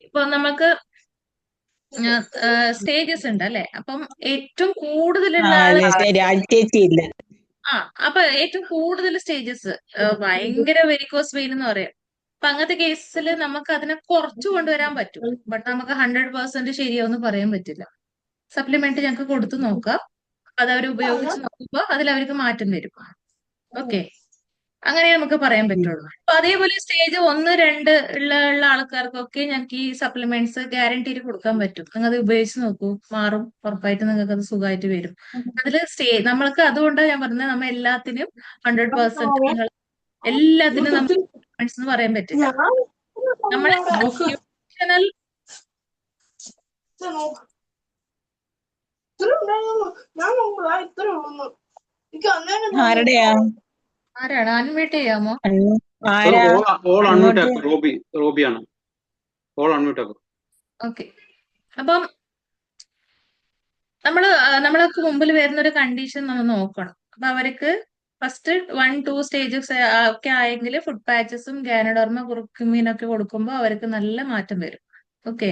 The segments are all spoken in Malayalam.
ഇപ്പൊ നമുക്ക് സ്റ്റേജസ് ഉണ്ട് അല്ലെ? അപ്പം ഏറ്റവും കൂടുതലുള്ള ആള് ചേച്ചി ഇല്ല. അപ്പൊ ഏറ്റവും കൂടുതൽ സ്റ്റേജസ് ഭയങ്കര വെരിക്കോസ് വെയിൻ എന്ന് പറയും. അപ്പൊ അങ്ങനത്തെ കേസിൽ നമുക്ക് അതിനെ കുറച്ചു കൊണ്ടുവരാൻ പറ്റും. ബട്ട് നമുക്ക് 100% ശരിയാവെന്ന് പറയാൻ പറ്റില്ല. സപ്ലിമെന്റ് ഞങ്ങൾക്ക് കൊടുത്തു നോക്കാം. അത് അവർ ഉപയോഗിച്ച് നോക്കുമ്പോൾ അതിൽ അവർക്ക് മാറ്റം വരും. ഓക്കെ, അങ്ങനെ നമുക്ക് പറയാൻ പറ്റുള്ളൂ. അപ്പൊ അതേപോലെ സ്റ്റേജ് 1, 2 ഉള്ള ആൾക്കാർക്കൊക്കെ ഞങ്ങൾക്ക് ഈ സപ്ലിമെന്റ്സ് ഗ്യാരണ്ടിയിൽ കൊടുക്കാൻ പറ്റും. നിങ്ങൾ അത് ഉപയോഗിച്ച് നോക്കൂ, മാറും. ഉറപ്പായിട്ട് നിങ്ങൾക്ക് അത് സുഖമായിട്ട് വരും. അതില് നമ്മൾക്ക് അതുകൊണ്ടാണ് ഞാൻ പറഞ്ഞത്, നമ്മ എല്ലാത്തിനും 100% നിങ്ങൾ എല്ലാത്തിനും നമ്മൾ സപ്ലിമെന്റ്സ് എന്ന് പറയാൻ പറ്റില്ല. നമ്മളെ ന്യൂട്രീഷണൽ ആരുടെയാ? ആരാണ്? അൺമ്യൂട്ട് ചെയ്യാമോ? ആരാ ഓൾ അൺമ്യൂട്ട് അങ്ങോട്ട്? ആക്കും. റോബിയാണ്. ഓൾ അൺമ്യൂട്ട് ആക്കും. ഓക്കെ, അപ്പം നമ്മൾക്ക് മുമ്പിൽ വരുന്ന ഒരു കണ്ടീഷൻ നമ്മൾ നോക്കണം. അപ്പൊ അവർക്ക് ഫസ്റ്റ് 1, 2 സ്റ്റേജസ് ഒക്കെ ആയെങ്കിൽ ഫുഡ് പാച്ചസും ഗാനഡോർമ കുറുക്കുമീനൊക്കെ കൊടുക്കുമ്പോൾ അവർക്ക് നല്ല മാറ്റം വരും. ഓക്കെ,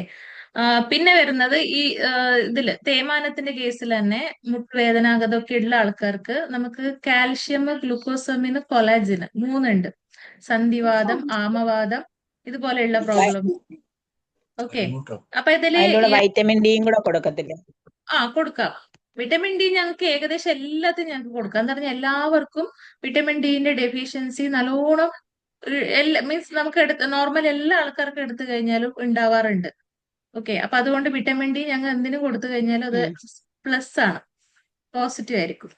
പിന്നെ വരുന്നത് ഈ ഇതില് തേയ്മാനത്തിന്റെ കേസിൽ തന്നെ മുട്ടുവേദന അതൊക്കെ ഉള്ള ആൾക്കാർക്ക് നമുക്ക് കാൽഷ്യം, ഗ്ലൂക്കോസമിന്, കൊളാജിന് 3 ഉണ്ട്. സന്ധിവാദം, ആമവാദം ഇതുപോലെയുള്ള പ്രോബ്ലം. ഓക്കെ, അപ്പൊ ഇതില് അതിന്റെ കൂടെ വൈറ്റമിൻ ഡിയും കൂടെ കൊടുക്കത്തില്ലേ? കൊടുക്കാം. വിറ്റമിൻ ഡി ഞങ്ങൾക്ക് ഏകദേശം എല്ലാത്തിനും ഞങ്ങൾക്ക് കൊടുക്കാം. എന്താ പറഞ്ഞാൽ എല്ലാവർക്കും വിറ്റമിൻ ഡിന്റെ ഡെഫിഷ്യൻസി നല്ലോണം മീൻസ് നമുക്ക് നോർമൽ എല്ലാ ആൾക്കാർക്കും എടുത്തു കഴിഞ്ഞാലും ഉണ്ടാവാറുണ്ട്. ഓക്കെ, അപ്പൊ അതുകൊണ്ട് വിറ്റമിൻ ഡി ഞങ്ങൾ എന്തിനു കൊടുത്തു കഴിഞ്ഞാലും അത് പ്ലസ് ആണ്, പോസിറ്റീവ് ആയിരിക്കും.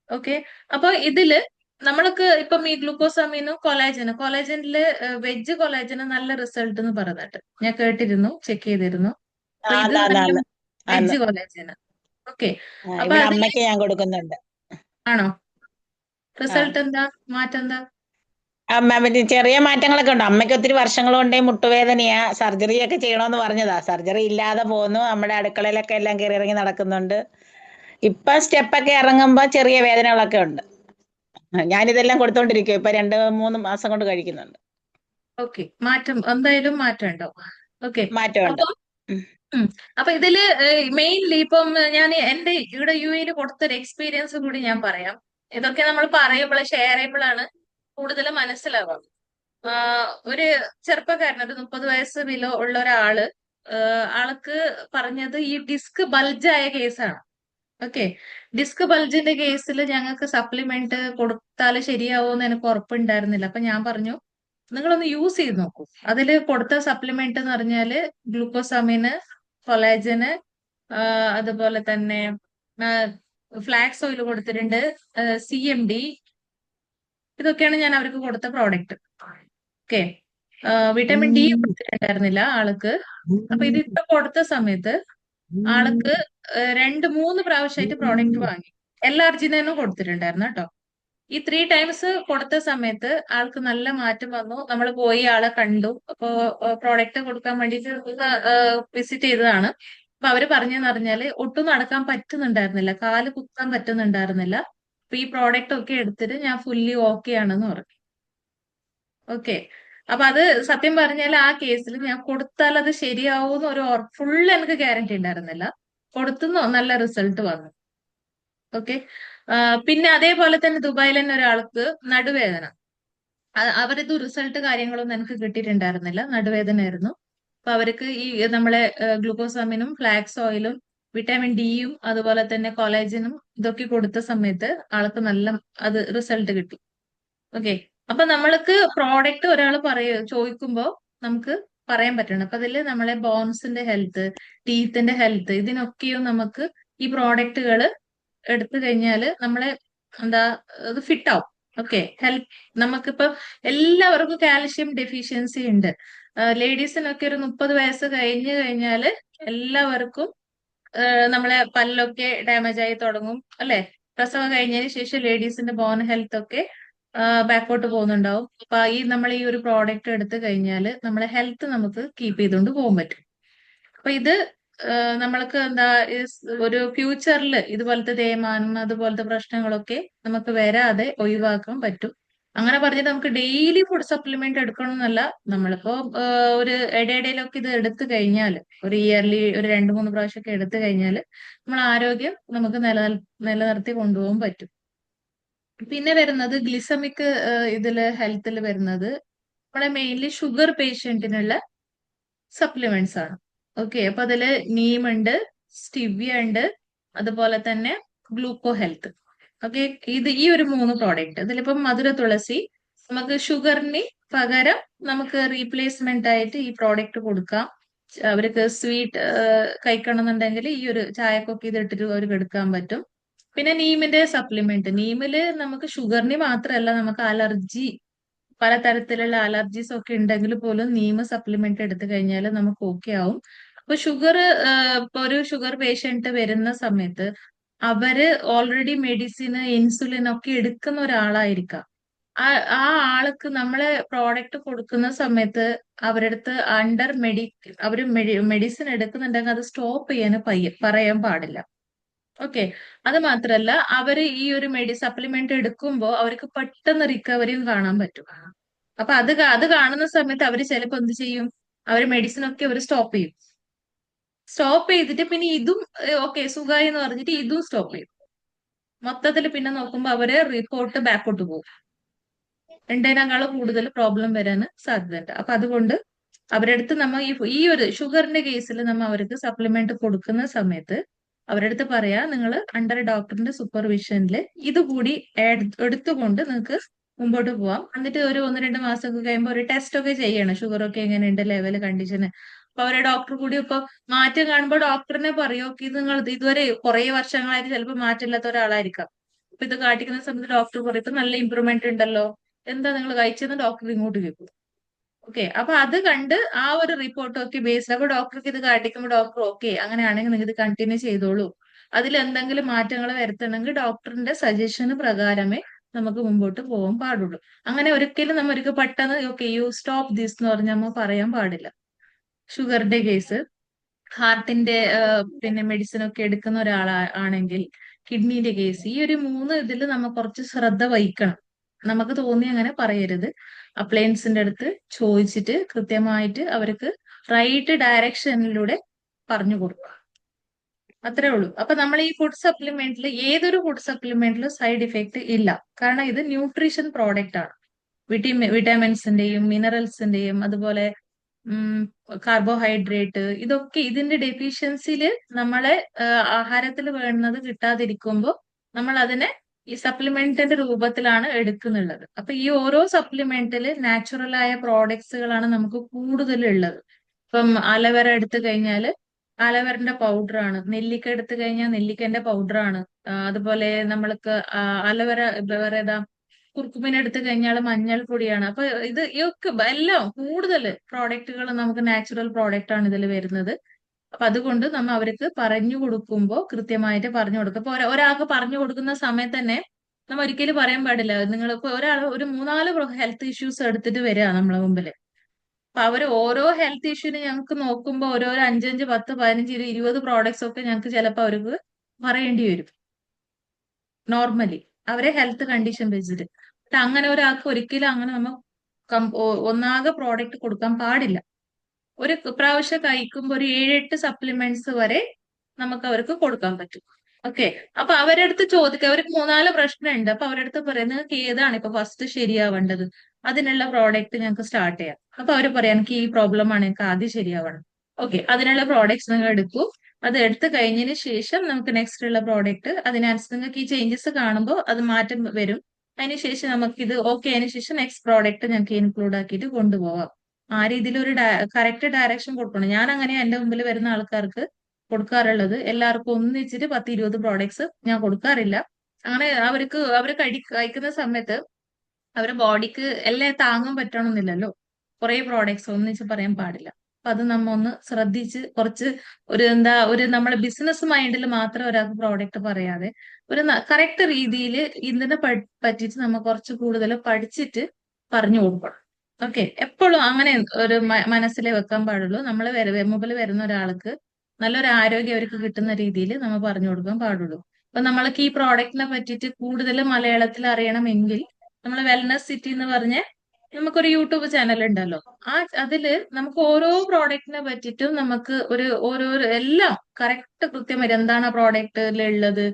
ഓക്കെ, അപ്പൊ ഇതില് നമ്മൾക്ക് ഇപ്പം ഈ ഗ്ലൂക്കോസമീനും കൊളാജനില് വെജ് കൊളാജന് നല്ല റിസൾട്ട് എന്ന് പറഞ്ഞിട്ട് ഞാൻ കേട്ടിരുന്നു, ചെക്ക് ചെയ്തിരുന്നു. അപ്പൊ ഇത് നല്ല വെജ് കൊളാജന്. ഓക്കെ, അപ്പൊ ഇവിടെ അതിൽ അമ്മയ്ക്ക് ഞാൻ കൊടുക്കുന്നുണ്ട്. ആണോ? റിസൾട്ട് എന്താ, മാറ്റം എന്താ? മറ്റേ ചെറിയ മാറ്റങ്ങളൊക്കെ ഉണ്ട്. അമ്മയ്ക്ക് ഒത്തിരി വർഷങ്ങൾ കൊണ്ടേ മുട്ടുവേദനയാ, സർജറി ഒക്കെ ചെയ്യണമെന്ന് പറഞ്ഞതാ. സർജറി ഇല്ലാതെ പോന്നു. നമ്മുടെ അടുക്കളയിലൊക്കെ എല്ലാം കയറി ഇറങ്ങി നടക്കുന്നുണ്ട്. ഇപ്പൊ സ്റ്റെപ്പൊക്കെ ഇറങ്ങുമ്പോ ചെറിയ വേദനകളൊക്കെ ഉണ്ട്. ഞാനിതെല്ലാം കൊടുത്തോണ്ടിരിക്കും. ഇപ്പൊ 2-3 മാസം കൊണ്ട് കഴിക്കുന്നുണ്ട്. ഓക്കെ, മാറ്റം എന്തായാലും മാറ്റം ഉണ്ടോ? ഓക്കെ, മാറ്റമുണ്ട്. അപ്പൊ അപ്പൊ ഇതില് മെയിൻലി ഇപ്പം ഞാൻ എന്റെ ഇവിടെ UAE കൊടുത്തൊരു എക്സ്പീരിയൻസ് കൂടി ഞാൻ പറയാം. ഇതൊക്കെ നമ്മൾ പറയുമ്പോൾ ഷെയർ ചെയ്യുമ്പോഴാണ് കൂടുതൽ മനസ്സിലാവുക. ഒരു ചെറുപ്പക്കാരൻ, ഒരു 30 വയസ്സ് ബിലോ ഉള്ള ഒരാള്, ആൾക്ക് പറഞ്ഞത് ഈ ഡിസ്ക് ബൾജായ കേസാണ്. ഓക്കെ, ഡിസ്ക് ബൾജിന്റെ കേസിൽ ഞങ്ങൾക്ക് സപ്ലിമെന്റ് കൊടുത്താൽ ശരിയാവുമെന്ന് എനിക്ക് ഉറപ്പുണ്ടായിരുന്നില്ല. അപ്പൊ ഞാൻ പറഞ്ഞു, നിങ്ങളൊന്ന് യൂസ് ചെയ്ത് നോക്കൂ. അതിൽ കൊടുത്ത സപ്ലിമെന്റ് എന്ന് പറഞ്ഞാല് ഗ്ലൂക്കോസമിന്, കൊളാജന്, അതുപോലെ തന്നെ ഫ്ലാക്സ് ഓയിൽ കൊടുത്തിട്ടുണ്ട്, CMD, ഇതൊക്കെയാണ് ഞാൻ അവർക്ക് കൊടുത്ത പ്രോഡക്റ്റ്. ഓക്കെ, വിറ്റമിൻ ഡി കൊടുത്തിട്ടുണ്ടായിരുന്നില്ല ആൾക്ക്. അപ്പൊ ഇതിപ്പോ കൊടുത്ത സമയത്ത് ആൾക്ക് 2-3 പ്രാവശ്യമായിട്ട് പ്രോഡക്റ്റ് വാങ്ങി. LRGനും കൊടുത്തിട്ടുണ്ടായിരുന്നു കേട്ടോ. ഈ 3 ടൈംസ് കൊടുത്ത സമയത്ത് ആൾക്ക് നല്ല മാറ്റം വന്നു. നമ്മൾ പോയി ആളെ കണ്ടു. അപ്പോ പ്രോഡക്റ്റ് കൊടുക്കാൻ വേണ്ടിയിട്ട് വിസിറ്റ് ചെയ്തതാണ്. അപ്പൊ അവര് പറഞ്ഞെന്ന് പറഞ്ഞാല് ഒട്ടും നടക്കാൻ പറ്റുന്നുണ്ടായിരുന്നില്ല, കാല് കുത്താൻ പറ്റുന്നുണ്ടായിരുന്നില്ല. അപ്പൊ ഈ പ്രോഡക്റ്റ് ഒക്കെ എടുത്തിട്ട് ഞാൻ ഫുള്ളി ഓക്കെ ആണെന്ന് പറഞ്ഞു. ഓക്കെ, അപ്പൊ അത് സത്യം പറഞ്ഞാൽ ആ കേസിൽ ഞാൻ കൊടുത്താൽ അത് ശരിയാവുമെന്ന് ഒരു ഫുൾ എനിക്ക് ഗ്യാരണ്ടി ഉണ്ടായിരുന്നില്ല. കൊടുത്തുന്നോ നല്ല റിസൾട്ട് വന്നു. ഓക്കെ, പിന്നെ അതേപോലെ തന്നെ ദുബായിൽ തന്നെ ഒരാൾക്ക് നടുവേദന, അവരിത് റിസൾട്ട് കാര്യങ്ങളൊന്നും എനിക്ക് കിട്ടിയിട്ടുണ്ടായിരുന്നില്ല, നടുവേദന ആയിരുന്നു. അപ്പൊ അവർക്ക് ഈ നമ്മളെ ഗ്ലൂക്കോസമിനും ഫ്ലാക്സ് ഓയിലും വിറ്റാമിൻ ഡിയും അതുപോലെ തന്നെ കൊളാജനും ഇതൊക്കെ കൊടുത്ത സമയത്ത് ആൾക്ക് നല്ല അത് റിസൾട്ട് കിട്ടി. ഓക്കെ, അപ്പൊ നമ്മൾക്ക് പ്രോഡക്റ്റ് ഒരാൾ ചോദിക്കുമ്പോൾ നമുക്ക് പറയാൻ പറ്റണം. അപ്പൊ അതില് നമ്മളെ ബോൺസിന്റെ ഹെൽത്ത്, ടീത്തിന്റെ ഹെൽത്ത്, ഇതിനൊക്കെയും നമുക്ക് ഈ പ്രോഡക്റ്റുകൾ എടുത്തു കഴിഞ്ഞാല് നമ്മളെ എന്താ അത് ഫിറ്റ് ആവും. ഓക്കെ, ഹെൽത്ത് നമുക്കിപ്പോ എല്ലാവർക്കും കാൽഷ്യം ഡെഫിഷ്യൻസി ഉണ്ട്. ലേഡീസിനൊക്കെ ഒരു 30 വയസ്സ് കഴിഞ്ഞു കഴിഞ്ഞാല് എല്ലാവർക്കും നമ്മളെ പല്ലൊക്കെ ഡാമേജ് ആയി തുടങ്ങും അല്ലെ? പ്രസവം കഴിഞ്ഞതിന് ശേഷം ലേഡീസിന്റെ ബോൺ ഹെൽത്ത് ഒക്കെ ബാക്കോട്ട് പോകുന്നുണ്ടാവും. അപ്പൊ നമ്മൾ ഈ ഒരു പ്രോഡക്റ്റ് എടുത്തു കഴിഞ്ഞാൽ നമ്മളെ ഹെൽത്ത് നമുക്ക് കീപ്പ് ചെയ്തുകൊണ്ട് പോകാൻ പറ്റും. അപ്പൊ ഇത് നമ്മൾക്ക് എന്താ ഒരു ഫ്യൂച്ചറിൽ ഇതുപോലത്തെ തേയ്മാനം അതുപോലത്തെ പ്രശ്നങ്ങളൊക്കെ നമുക്ക് വരാതെ ഒഴിവാക്കാൻ പറ്റും. അങ്ങനെ പറഞ്ഞിട്ട് നമുക്ക് ഡെയിലി ഫുഡ് സപ്ലിമെന്റ് എടുക്കണം എന്നല്ല. നമ്മളിപ്പോ ഒരു ഇടയിടയിലൊക്കെ ഇത് എടുത്തു കഴിഞ്ഞാൽ, ഒരു ഇയർലി ഒരു 2-3 പ്രാവശ്യമൊക്കെ എടുത്തു കഴിഞ്ഞാൽ നമ്മൾ ആരോഗ്യം നമുക്ക് നിലനിർത്തി കൊണ്ടുപോകാൻ പറ്റും. പിന്നെ വരുന്നത് ഗ്ലിസമിക് ഇതില് ഹെൽത്തിൽ വരുന്നത് നമ്മളെ മെയിൻലി ഷുഗർ പേഷ്യന്റിനുള്ള സപ്ലിമെന്റ്സ് ആണ്. ഓക്കെ, അപ്പൊ അതില് നീം ഉണ്ട്, സ്റ്റിവ്യ ഉണ്ട്, അതുപോലെ തന്നെ ഗ്ലൂക്കോ ഹെൽത്ത്. ഓക്കെ, ഇത് ഈ ഒരു 3 പ്രോഡക്റ്റ് ഇതിലിപ്പം മധുര തുളസി നമുക്ക് ഷുഗറിന് പകരം നമുക്ക് റീപ്ലേസ്മെന്റ് ആയിട്ട് ഈ പ്രോഡക്റ്റ് കൊടുക്കാം. അവർക്ക് സ്വീറ്റ് കഴിക്കണം എന്നുണ്ടെങ്കിൽ ഈ ഒരു ചായക്കൊക്കെ ഇത് ഇട്ടിട്ട് അവർക്ക് എടുക്കാൻ പറ്റും. പിന്നെ നീമിന്റെ സപ്ലിമെന്റ്, നീമില് നമുക്ക് ഷുഗറിന് മാത്രമല്ല, നമുക്ക് അലർജി പലതരത്തിലുള്ള അലർജീസ് ഒക്കെ ഉണ്ടെങ്കിൽ പോലും നീമ സപ്ലിമെന്റ് എടുത്തു കഴിഞ്ഞാൽ നമുക്ക് ഓക്കെ ആവും. അപ്പൊ ഷുഗർ, ഇപ്പൊ ഒരു ഷുഗർ പേഷ്യന്റ് വരുന്ന സമയത്ത് അവര് ഓൾറെഡി മെഡിസിൻ ഇൻസുലിൻ ഒക്കെ എടുക്കുന്ന ഒരാളായിരിക്കാം. ആ ആ ആൾക്ക് നമ്മളെ പ്രോഡക്റ്റ് കൊടുക്കുന്ന സമയത്ത് അവരുടെ അടുത്ത് അവര് മെഡിസിൻ എടുക്കുന്നുണ്ടെങ്കിൽ അത് സ്റ്റോപ്പ് ചെയ്യാൻ പറയാൻ പാടില്ല. ഓക്കെ, അത് മാത്രല്ല അവര് ഈ ഒരു സപ്ലിമെന്റ് എടുക്കുമ്പോൾ അവർക്ക് പെട്ടെന്ന് റിക്കവറിയും കാണാൻ പറ്റും. അപ്പൊ അത് കാണുന്ന സമയത്ത് അവര് ചിലപ്പോ എന്ത് ചെയ്യും, അവര് മെഡിസിൻ ഒക്കെ അവർ സ്റ്റോപ്പ് ചെയ്യും. സ്റ്റോപ്പ് ചെയ്തിട്ട് പിന്നെ ഇതും ഓക്കെ സുഖമായി എന്ന് പറഞ്ഞിട്ട് ഇതും സ്റ്റോപ്പ് ചെയ്യും. മൊത്തത്തിൽ പിന്നെ നോക്കുമ്പോ അവര് റിപ്പോർട്ട് ബാക്കോട്ട് പോകും. രണ്ടേനേക്കാളും കൂടുതൽ പ്രോബ്ലം വരാൻ സാധ്യതയുണ്ട്. അപ്പൊ അതുകൊണ്ട് അവരുടെ അടുത്ത് നമ്മ ഈ ഒരു ഷുഗറിന്റെ കേസിൽ നമ്മ അവർക്ക് സപ്ലിമെന്റ് കൊടുക്കുന്ന സമയത്ത് അവരുടെ അടുത്ത് പറയാ, നിങ്ങൾ അണ്ടർ ഡോക്ടറിന്റെ സൂപ്പർവിഷനിൽ ഇതുകൂടി എടുത്തുകൊണ്ട് നിങ്ങൾക്ക് മുമ്പോട്ട് പോവാം. എന്നിട്ട് ഒരു 1-2 മാസമൊക്കെ കഴിയുമ്പോൾ ഒരു ടെസ്റ്റ് ഒക്കെ ചെയ്യണം, ഷുഗർ ഒക്കെ എങ്ങനെയുണ്ട്, ലെവൽ, കണ്ടീഷന്. അപ്പൊ അവരെ ഡോക്ടർ കൂടി ഇപ്പൊ മാറ്റം കാണുമ്പോൾ ഡോക്ടറിനെ പറയോ, ഇത് നിങ്ങൾ ഇതുവരെ കുറെ വർഷങ്ങളായിട്ട് ചിലപ്പോൾ മാറ്റമില്ലാത്ത ഒരാളായിരിക്കാം. അപ്പൊ ഇത് കാട്ടിക്കുന്ന സമയത്ത് ഡോക്ടർ പറയും ഇപ്പൊ നല്ല ഇമ്പ്രൂവ്മെന്റ് ഉണ്ടല്ലോ, എന്താ നിങ്ങൾ കഴിച്ചെന്ന് ഡോക്ടർ ഇങ്ങോട്ട് കേൾക്കും. ഓക്കെ, അപ്പൊ അത് കണ്ട് ആ ഒരു റിപ്പോർട്ട് ഒക്കെ ബേസ്ഡ് അപ്പൊ ഡോക്ടർക്ക് ഇത് കാട്ടിക്കുമ്പോൾ ഡോക്ടർ ഓക്കെ അങ്ങനെയാണെങ്കിൽ നിങ്ങൾ ഇത് കണ്ടിന്യൂ ചെയ്തോളൂ, അതിൽ എന്തെങ്കിലും മാറ്റങ്ങൾ വരുത്തണമെങ്കിൽ ഡോക്ടറിന്റെ സജഷന് പ്രകാരമേ നമുക്ക് മുമ്പോട്ട് പോകാൻ പാടുള്ളൂ. അങ്ങനെ ഒരിക്കലും നമ്മൾക്ക് പെട്ടെന്ന് ഓക്കെ യു സ്റ്റോപ്പ് ദിസ് എന്ന് പറഞ്ഞാൽ നമ്മൾ പറയാൻ പാടില്ല. ഷുഗറിന്റെ കേസ്, ഹാർട്ടിന്റെ പിന്നെ മെഡിസിൻ ഒക്കെ എടുക്കുന്ന ഒരാളാണെങ്കിൽ, കിഡ്നിയുടെ കേസ്, ഈ ഒരു 3 ഇതിൽ നമ്മൾ കുറച്ച് ശ്രദ്ധ വഹിക്കണം. നമുക്ക് തോന്നി അങ്ങനെ പറയരുത്. അപ്ലയൻസിന്റെ അടുത്ത് ചോദിച്ചിട്ട് കൃത്യമായിട്ട് അവർക്ക് റൈറ്റ് ഡയറക്ഷനിലൂടെ പറഞ്ഞു കൊടുക്കുക. അത്രേ ഉള്ളൂ. അപ്പൊ നമ്മൾ ഈ ഫുഡ് സപ്ലിമെന്റിൽ ഏതൊരു ഫുഡ് സപ്ലിമെന്റിലും സൈഡ് ഇഫക്റ്റ് ഇല്ല. കാരണം ഇത് ന്യൂട്രീഷൻ പ്രോഡക്റ്റ് ആണ്. വിറ്റാമിൻസിന്റെയും മിനറൽസിന്റെയും അതുപോലെ കാർബോഹൈഡ്രേറ്റ്, ഇതൊക്കെ ഇതിന്റെ ഡെഫിഷ്യൻസിയിൽ നമ്മളെ ആഹാരത്തിൽ വേണ്ടുന്നത് കിട്ടാതിരിക്കുമ്പോൾ നമ്മൾ അതിനെ ഈ സപ്ലിമെന്റിന്റെ രൂപത്തിലാണ് എടുക്കുന്നുള്ളത്. അപ്പൊ ഈ ഓരോ സപ്ലിമെന്റിൽ നാച്ചുറൽ ആയ പ്രോഡക്ട്സുകളാണ് നമുക്ക് കൂടുതൽ ഉള്ളത്. ഇപ്പം അലവര എടുത്തു കഴിഞ്ഞാൽ അലവരന്റെ പൗഡർ ആണ്, നെല്ലിക്ക എടുത്തു കഴിഞ്ഞാൽ നെല്ലിക്കന്റെ പൗഡർ ആണ്. അതുപോലെ നമ്മൾക്ക് അലവര വേറെ ഏതാ, കുർക്കുമിന എടുത്തു കഴിഞ്ഞാൽ മഞ്ഞൾ പൊടിയാണ്. അപ്പൊ ഇത് ഒക്കെ എല്ലാം കൂടുതൽ പ്രോഡക്റ്റുകൾ നമുക്ക് നാച്ചുറൽ പ്രോഡക്റ്റ് ആണ് ഇതിൽ വരുന്നത്. അപ്പൊ അതുകൊണ്ട് നമ്മ അവർക്ക് പറഞ്ഞു കൊടുക്കുമ്പോൾ കൃത്യമായിട്ട് പറഞ്ഞു കൊടുക്കുക. ഇപ്പൊ ഒരാൾക്ക് പറഞ്ഞു കൊടുക്കുന്ന സമയത്ത് തന്നെ നമ്മ ഒരിക്കലും പറയാൻ പാടില്ല, നിങ്ങൾ ഇപ്പൊ ഒരാൾ ഒരു 3-4 ഹെൽത്ത് ഇഷ്യൂസ് എടുത്തിട്ട് വരിക നമ്മളെ മുമ്പിൽ. അപ്പൊ അവര് ഓരോ ഹെൽത്ത് ഇഷ്യൂന് ഞങ്ങൾക്ക് നോക്കുമ്പോൾ ഓരോരോ 5-5, 10, 15, 20 പ്രോഡക്ട്സ് ഒക്കെ ഞങ്ങൾക്ക് ചിലപ്പോൾ അവർക്ക് പറയേണ്ടി വരും. നോർമലി അവരെ ഹെൽത്ത് കണ്ടീഷൻ വെച്ചിട്ട്. പക്ഷെ അങ്ങനെ ഒരാൾക്ക് ഒരിക്കലും അങ്ങനെ നമ്മൾ ഒന്നാകെ പ്രോഡക്റ്റ് കൊടുക്കാൻ പാടില്ല. ഒരു പ്രാവശ്യം കഴിക്കുമ്പോൾ ഒരു 7-8 സപ്ലിമെന്റ്സ് വരെ നമുക്ക് അവർക്ക് കൊടുക്കാൻ പറ്റും. ഓക്കെ, അപ്പൊ അവരുടെ അടുത്ത് ചോദിക്കുക, അവർക്ക് 3-4 പ്രശ്നമുണ്ട്. അപ്പൊ അവരുടെ അടുത്ത് പറയാം നിങ്ങൾക്ക് ഏതാണ് ഇപ്പൊ ഫസ്റ്റ് ശരിയാവേണ്ടത്, അതിനുള്ള പ്രോഡക്റ്റ് ഞങ്ങൾക്ക് സ്റ്റാർട്ട് ചെയ്യാം. അപ്പൊ അവർ പറയാം എനിക്ക് ഈ പ്രോബ്ലം ആണ്, എനിക്ക് ആദ്യം ശരിയാവണം. ഓക്കെ, അതിനുള്ള പ്രോഡക്ട്സ് നിങ്ങൾ എടുക്കൂ. അത് എടുത്തു കഴിഞ്ഞതിന് ശേഷം നമുക്ക് നെക്സ്റ്റ് ഉള്ള പ്രോഡക്റ്റ്, അതിനനുസരിച്ച് നിങ്ങൾക്ക് ഈ ചേഞ്ചസ് കാണുമ്പോൾ അത് മാറ്റം വരും. അതിനുശേഷം നമുക്ക് ഇത് ഓക്കെ അതിന് ശേഷം നെക്സ്റ്റ് പ്രോഡക്റ്റ് ഞങ്ങൾക്ക് ഇൻക്ലൂഡ് ആക്കിയിട്ട് കൊണ്ടുപോകാം. ആ രീതിയിൽ ഒരു കറക്റ്റ് ഡയറക്ഷൻ കൊടുക്കണം. ഞാൻ അങ്ങനെ എന്റെ മുമ്പിൽ വരുന്ന ആൾക്കാർക്ക് കൊടുക്കാറുള്ളത്. എല്ലാവർക്കും ഒന്നിച്ചിട്ട് 10-20 പ്രോഡക്ട്സ് ഞാൻ കൊടുക്കാറില്ല. അങ്ങനെ അവർ കഴിക്കുന്ന സമയത്ത് അവരുടെ ബോഡിക്ക് എല്ലാം താങ്ങാൻ പറ്റണമെന്നില്ലല്ലോ. കുറെ പ്രോഡക്ട്സ് ഒന്നിച്ച് പറയാൻ പാടില്ല. അപ്പൊ അത് നമ്മ ഒന്ന് ശ്രദ്ധിച്ച് കുറച്ച് ഒരു നമ്മളെ ബിസിനസ് മൈൻഡിൽ മാത്രം ഒരാൾക്ക് പ്രോഡക്റ്റ് പറയാതെ ഒരു കറക്റ്റ് രീതിയിൽ ഇതിനെ പറ്റിയിട്ട് നമ്മൾ കുറച്ച് കൂടുതൽ പഠിച്ചിട്ട് പറഞ്ഞു കൊടുക്കണം. ഓക്കെ, എപ്പോഴും അങ്ങനെ ഒരു മനസ്സിലെ വെക്കാൻ പാടുള്ളൂ. നമ്മൾ മുമ്പിൽ വരുന്ന ഒരാൾക്ക് നല്ലൊരു ആരോഗ്യം അവർക്ക് കിട്ടുന്ന രീതിയിൽ നമ്മൾ പറഞ്ഞു കൊടുക്കാൻ പാടുള്ളൂ. അപ്പൊ നമ്മൾക്ക് ഈ പ്രോഡക്റ്റിനെ പറ്റിയിട്ട് കൂടുതൽ മലയാളത്തിൽ അറിയണമെങ്കിൽ നമ്മളെ വെൽനസ് സിറ്റി എന്ന് പറഞ്ഞ നമുക്കൊരു യൂട്യൂബ് ചാനൽ ഉണ്ടല്ലോ. അതില് നമുക്ക് ഓരോ പ്രോഡക്റ്റിനെ പറ്റിയിട്ടും നമുക്ക് ഓരോ എല്ലാം കറക്റ്റ് കൃത്യമായിട്ട് എന്താണ് ആ പ്രോഡക്റ്റിലുള്ളത്,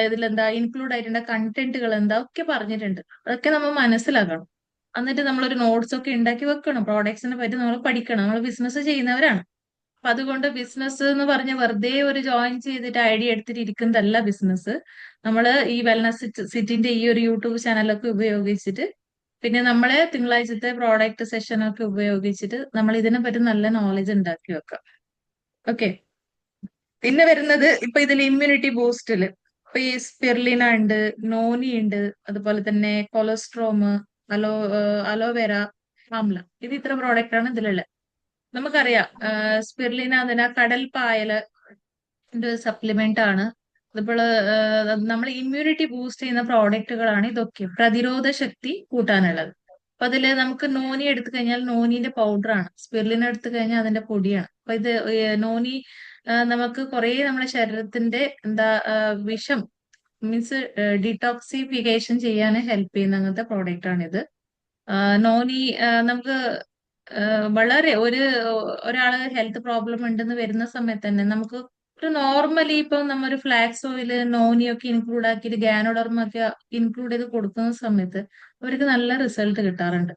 ഇതിലെന്താ ഇൻക്ലൂഡ് ആയിട്ടുള്ള കണ്ടന്റുകൾ എന്താ ഒക്കെ പറഞ്ഞിട്ടുണ്ട്. അതൊക്കെ നമ്മൾ മനസ്സിലാക്കണം. എന്നിട്ട് നമ്മളൊരു നോട്ട്സ് ഒക്കെ ഉണ്ടാക്കി വെക്കണം. പ്രോഡക്ട്സിനെ പറ്റി നമ്മൾ പഠിക്കണം. നമ്മൾ ബിസിനസ് ചെയ്യുന്നവരാണ്. അപ്പൊ അതുകൊണ്ട് ബിസിനസ് എന്ന് പറഞ്ഞ് വെറുതെ ഒരു ജോയിൻ ചെയ്തിട്ട് ഐഡിയ എടുത്തിട്ട് ഇരിക്കുന്നതല്ല ബിസിനസ്. നമ്മള് ഈ വെൽനസ് സിറ്റിന്റെ ഈ ഒരു യൂട്യൂബ് ചാനലൊക്കെ ഉപയോഗിച്ചിട്ട്, പിന്നെ നമ്മളെ തിങ്കളാഴ്ചത്തെ പ്രോഡക്റ്റ് സെഷനൊക്കെ ഉപയോഗിച്ചിട്ട് നമ്മൾ ഇതിനെ പറ്റി നല്ല നോളജ് ഉണ്ടാക്കി വെക്കാം. ഓക്കെ. പിന്നെ വരുന്നത് ഇപ്പൊ ഇതിൽ ഇമ്മ്യൂണിറ്റി ബൂസ്റ്റില് ഇപ്പൊ ഈ സ്പിർലിന ഉണ്ട്, നോനി ഉണ്ട്, അതുപോലെ തന്നെ കൊളസ്ട്രോം, അലോ അലോവേര, ആംല. ഇത് ഇത്ര പ്രോഡക്റ്റ് ആണ് ഇതിലുള്ളത്. നമുക്കറിയാം സ്പിർലിന അതിന കടൽ പായല് സപ്ലിമെന്റ് ആണ്. ഇപ്പോൾ നമ്മൾ ഇമ്മ്യൂണിറ്റി ബൂസ്റ്റ് ചെയ്യുന്ന പ്രോഡക്റ്റുകളാണ് ഇതൊക്കെ, പ്രതിരോധ ശക്തി കൂട്ടാനുള്ളത്. അപ്പൊ അതില് നമുക്ക് നോനി എടുത്തു കഴിഞ്ഞാൽ നോനിന്റെ പൗഡറാണ്, സ്പിർലിന എടുത്തു കഴിഞ്ഞാൽ അതിന്റെ പൊടിയാണ്. അപ്പൊ ഇത് നോനി നമുക്ക് കുറെ നമ്മുടെ ശരീരത്തിന്റെ വിഷം മീൻസ് ഡീടോക്സിഫിക്കേഷൻ ചെയ്യാൻ ഹെൽപ്പ് ചെയ്യുന്ന അങ്ങനത്തെ പ്രോഡക്റ്റ് ആണിത്. നോനി നമുക്ക് വളരെ ഒരാള് ഹെൽത്ത് പ്രോബ്ലം ഉണ്ടെന്ന് വരുന്ന സമയത്ത് തന്നെ നമുക്ക് ഒരു നോർമലി ഇപ്പൊ നമ്മൊരു ഫ്ലാക്സ് ഓയില് നോനിയൊക്കെ ഇൻക്ലൂഡ് ആക്കിയിട്ട് ഗാനോഡർമ ഒക്കെ ഇൻക്ലൂഡ് ചെയ്ത് കൊടുക്കുന്ന സമയത്ത് അവർക്ക് നല്ല റിസൾട്ട് കിട്ടാറുണ്ട്.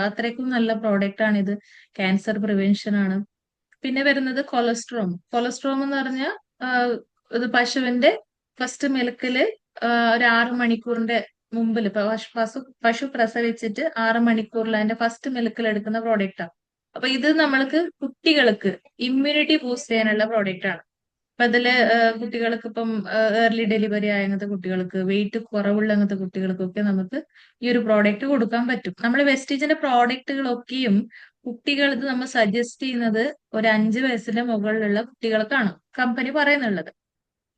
അത്രയ്ക്കും നല്ല പ്രോഡക്റ്റ് ആണ് ഇത്. ക്യാൻസർ പ്രിവെൻഷൻ ആണ്. പിന്നെ വരുന്നത് കൊളസ്ട്രോം എന്ന് പറഞ്ഞാൽ ഇത് പശുവിന്റെ ഫസ്റ്റ് മിൽക്കില് ഒരു 6 മണിക്കൂറിന്റെ മുമ്പിൽ ഇപ്പൊ പശു പ്രസവിച്ചിട്ട് 6 മണിക്കൂറിൽ അതിന്റെ ഫസ്റ്റ് മിൽക്കിൽ എടുക്കുന്ന പ്രോഡക്റ്റ് ആണ്. അപ്പൊ ഇത് നമ്മൾക്ക് കുട്ടികൾക്ക് ഇമ്മ്യൂണിറ്റി ബൂസ്റ്റ് ചെയ്യാനുള്ള പ്രോഡക്റ്റ് ആണ്. അപ്പൊ അതില് കുട്ടികൾക്ക് ഇപ്പം ഏർലി ഡെലിവറി ആയ അങ്ങനത്തെ കുട്ടികൾക്ക്, വെയിറ്റ് കുറവുള്ള അങ്ങനത്തെ കുട്ടികൾക്കൊക്കെ നമുക്ക് ഈ ഒരു പ്രോഡക്റ്റ് കൊടുക്കാൻ പറ്റും. നമ്മൾ വെസ്റ്റീജിന്റെ പ്രോഡക്റ്റുകളൊക്കെയും കുട്ടികൾക്ക് നമ്മൾ സജസ്റ്റ് ചെയ്യുന്നത് ഒരു 5 വയസ്സിന്റെ മുകളിലുള്ള കുട്ടികൾക്കാണ് കമ്പനി പറയുന്നുള്ളത്.